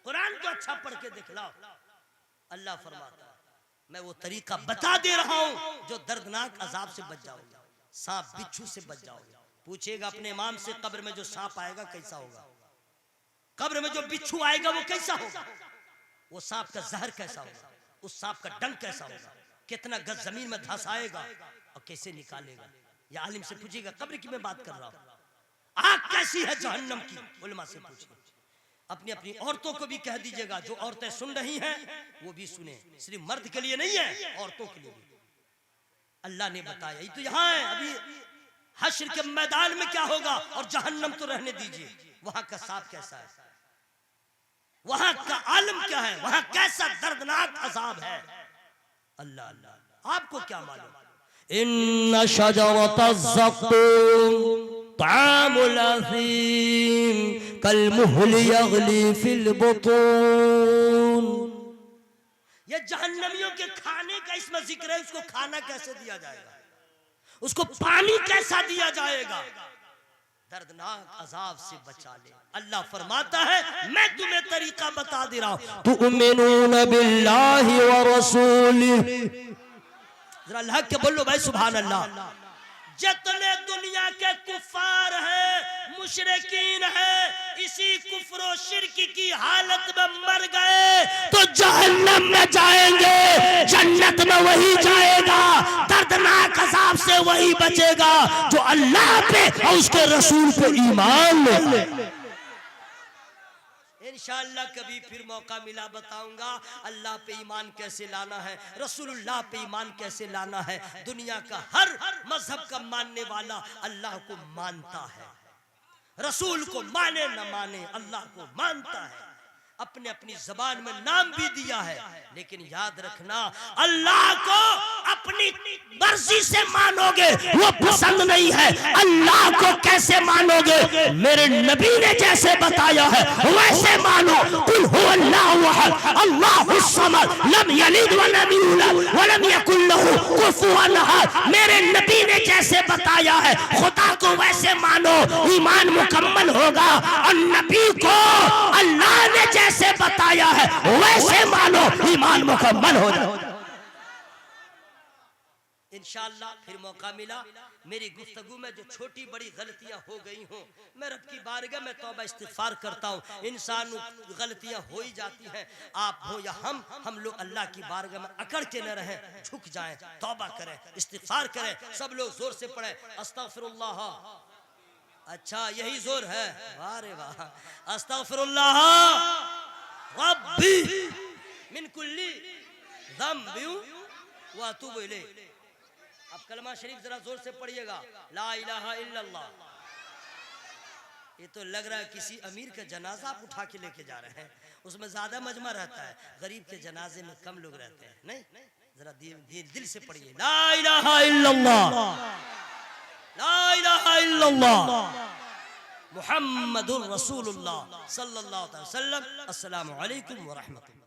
कुरान तो अच्छा पढ़ के दिखलाओ। अल्लाह फरमाता मैं वो तरीका बता दे रहा हूं जो दर्दनाक अजाब से बच जाओगे, सांप बिच्छू से बच जाओगे। पूछेगा अपने इमाम से कब्र में जो सांप आएगा कैसा होगा, कब्र में जो बिच्छू आएगा वो कैसा होगा, वो सांप का जहर कैसा होगा, उस सांप का डंक कैसा होगा, कितना गज जमीन में धंसाएगा और कैसे निकालेगा। ये आलिम से पूछिएगा, कब्र की मैं बात कर रहा हूं। आग कैसी है जहन्नम की, उलमा से पूछिए। अपनी अपनी औरतों को भी कह दीजिएगा, जो औरतें सुन रही हैं वो भी सुने, सिर्फ मर्द के लिए नहीं है, औरतों के लिए भी। अल्लाह ने बताया, ये तो यहाँ है। अभी हश्र के मैदान में क्या होगा, और जहन्नम तो रहने दीजिए, वहां का सांप कैसा है, वहां का आलम क्या है, वहां कैसा दर्दनाक अजाब है। अल्लाह अल्लाह, आपको क्या मालूम। इन्न शजरतज़्ज़क़ूम तामुल असीम कलमुहल यगली फिल बुतून। ये जहन्नमियों के खाने का इसमें जिक्र है। उसको खाना कैसे दिया जाएगा, उसको पानी कैसा दिया जाएगा, दर्दनाक अजाब से बचा ले। अल्लाह फरमाता है, मैं तुम्हें तरीका बता दे रहा हूं। तु'मिनून बिल्लाहि व रसूलिहि, जरा अल्लाह के बोलो भाई सुभान अल्लाह। जितने दुनिया के कुफार हैं, मुशरिकीन हैं, इसी कुफ्र और शिर्क की हालत में मर गए तो जहन्नम में जाएंगे, जन्नत में वही जाएगा, दर्दनाक अजाब से वही बचेगा जो अल्लाह पे और उसके रसूल पे ईमान ले। इंशाअल्लाह कभी फिर मौका मिला बताऊंगा अल्लाह पे ईमान कैसे लाना है, रसूलुल्लाह पे ईमान कैसे लाना है। दुनिया का हर मजहब का मानने वाला अल्लाह को मानता है, रसूल को माने न माने अल्लाह को मानता है। अपने अपनी जबान में नाम भी दिया है, लेकिन याद रखना अल्लाह को अपनी मर्जी से मानोगे वो पसंद नहीं है। अल्लाह को कैसे मानोगे, मेरे नबी ने जैसे बताया है वैसे मानो। कुल हुवल्लाहु अहद अल्लाहुस समद लम यलिद व लम यूलद व लम यकुल लहू कुफुवन अहद। मेरे नबी ने जैसे बताया है खुदा को वैसे मानो, ईमान मुकम्मल होगा। और नबी को अल्लाह ने जैसे बताया है वैसे मानो, ईमान मुकम्मल हो जाए। इंशाअल्लाह फिर मौका मिला, मेरी गुफ्तगू में जो छोटी बड़ी गलतियां हो गई हों, मैं रब की बारगाह में तौबा इस्तिगफार करता हूँ। इंसान गलतियां हो ही जाती हैं, आप हो या हम लोग अल्लाह की बारगाह में अकड़ के न रहें, झुक जाएं, तौबा करें, इस्तिगफार करें। सब लोग जोर से पढ़ें, अस्तगफिरुल्लाह। अच्छा यही जोर है, वाह रे वाह। अस्तगफिरुल्लाह रब्बी मिन कुल्ली ज़ंबि व अतूबु इलैह। अब कलमा शरीफ जरा जोर से पढ़िएगा, ला इलाहा इल्लल्लाह। ये तो लग रहा है किसी अमीर का जनाजा आप उठा के लेके जा रहे हैं, उसमें ज्यादा मजमा रहता है, गरीब के जनाजे में कम लोग रहते हैं। नहीं, जरा दिल से पढ़िए, ला इलाहा इल्लल्लाह, ला इलाहा इल्लल्लाह मुहम्मदुर रसूलुल्लाह सल्लल्लाहु अलैहि वसल्लम। अस्सलामु अलैकुम व रहमतुल्लाह।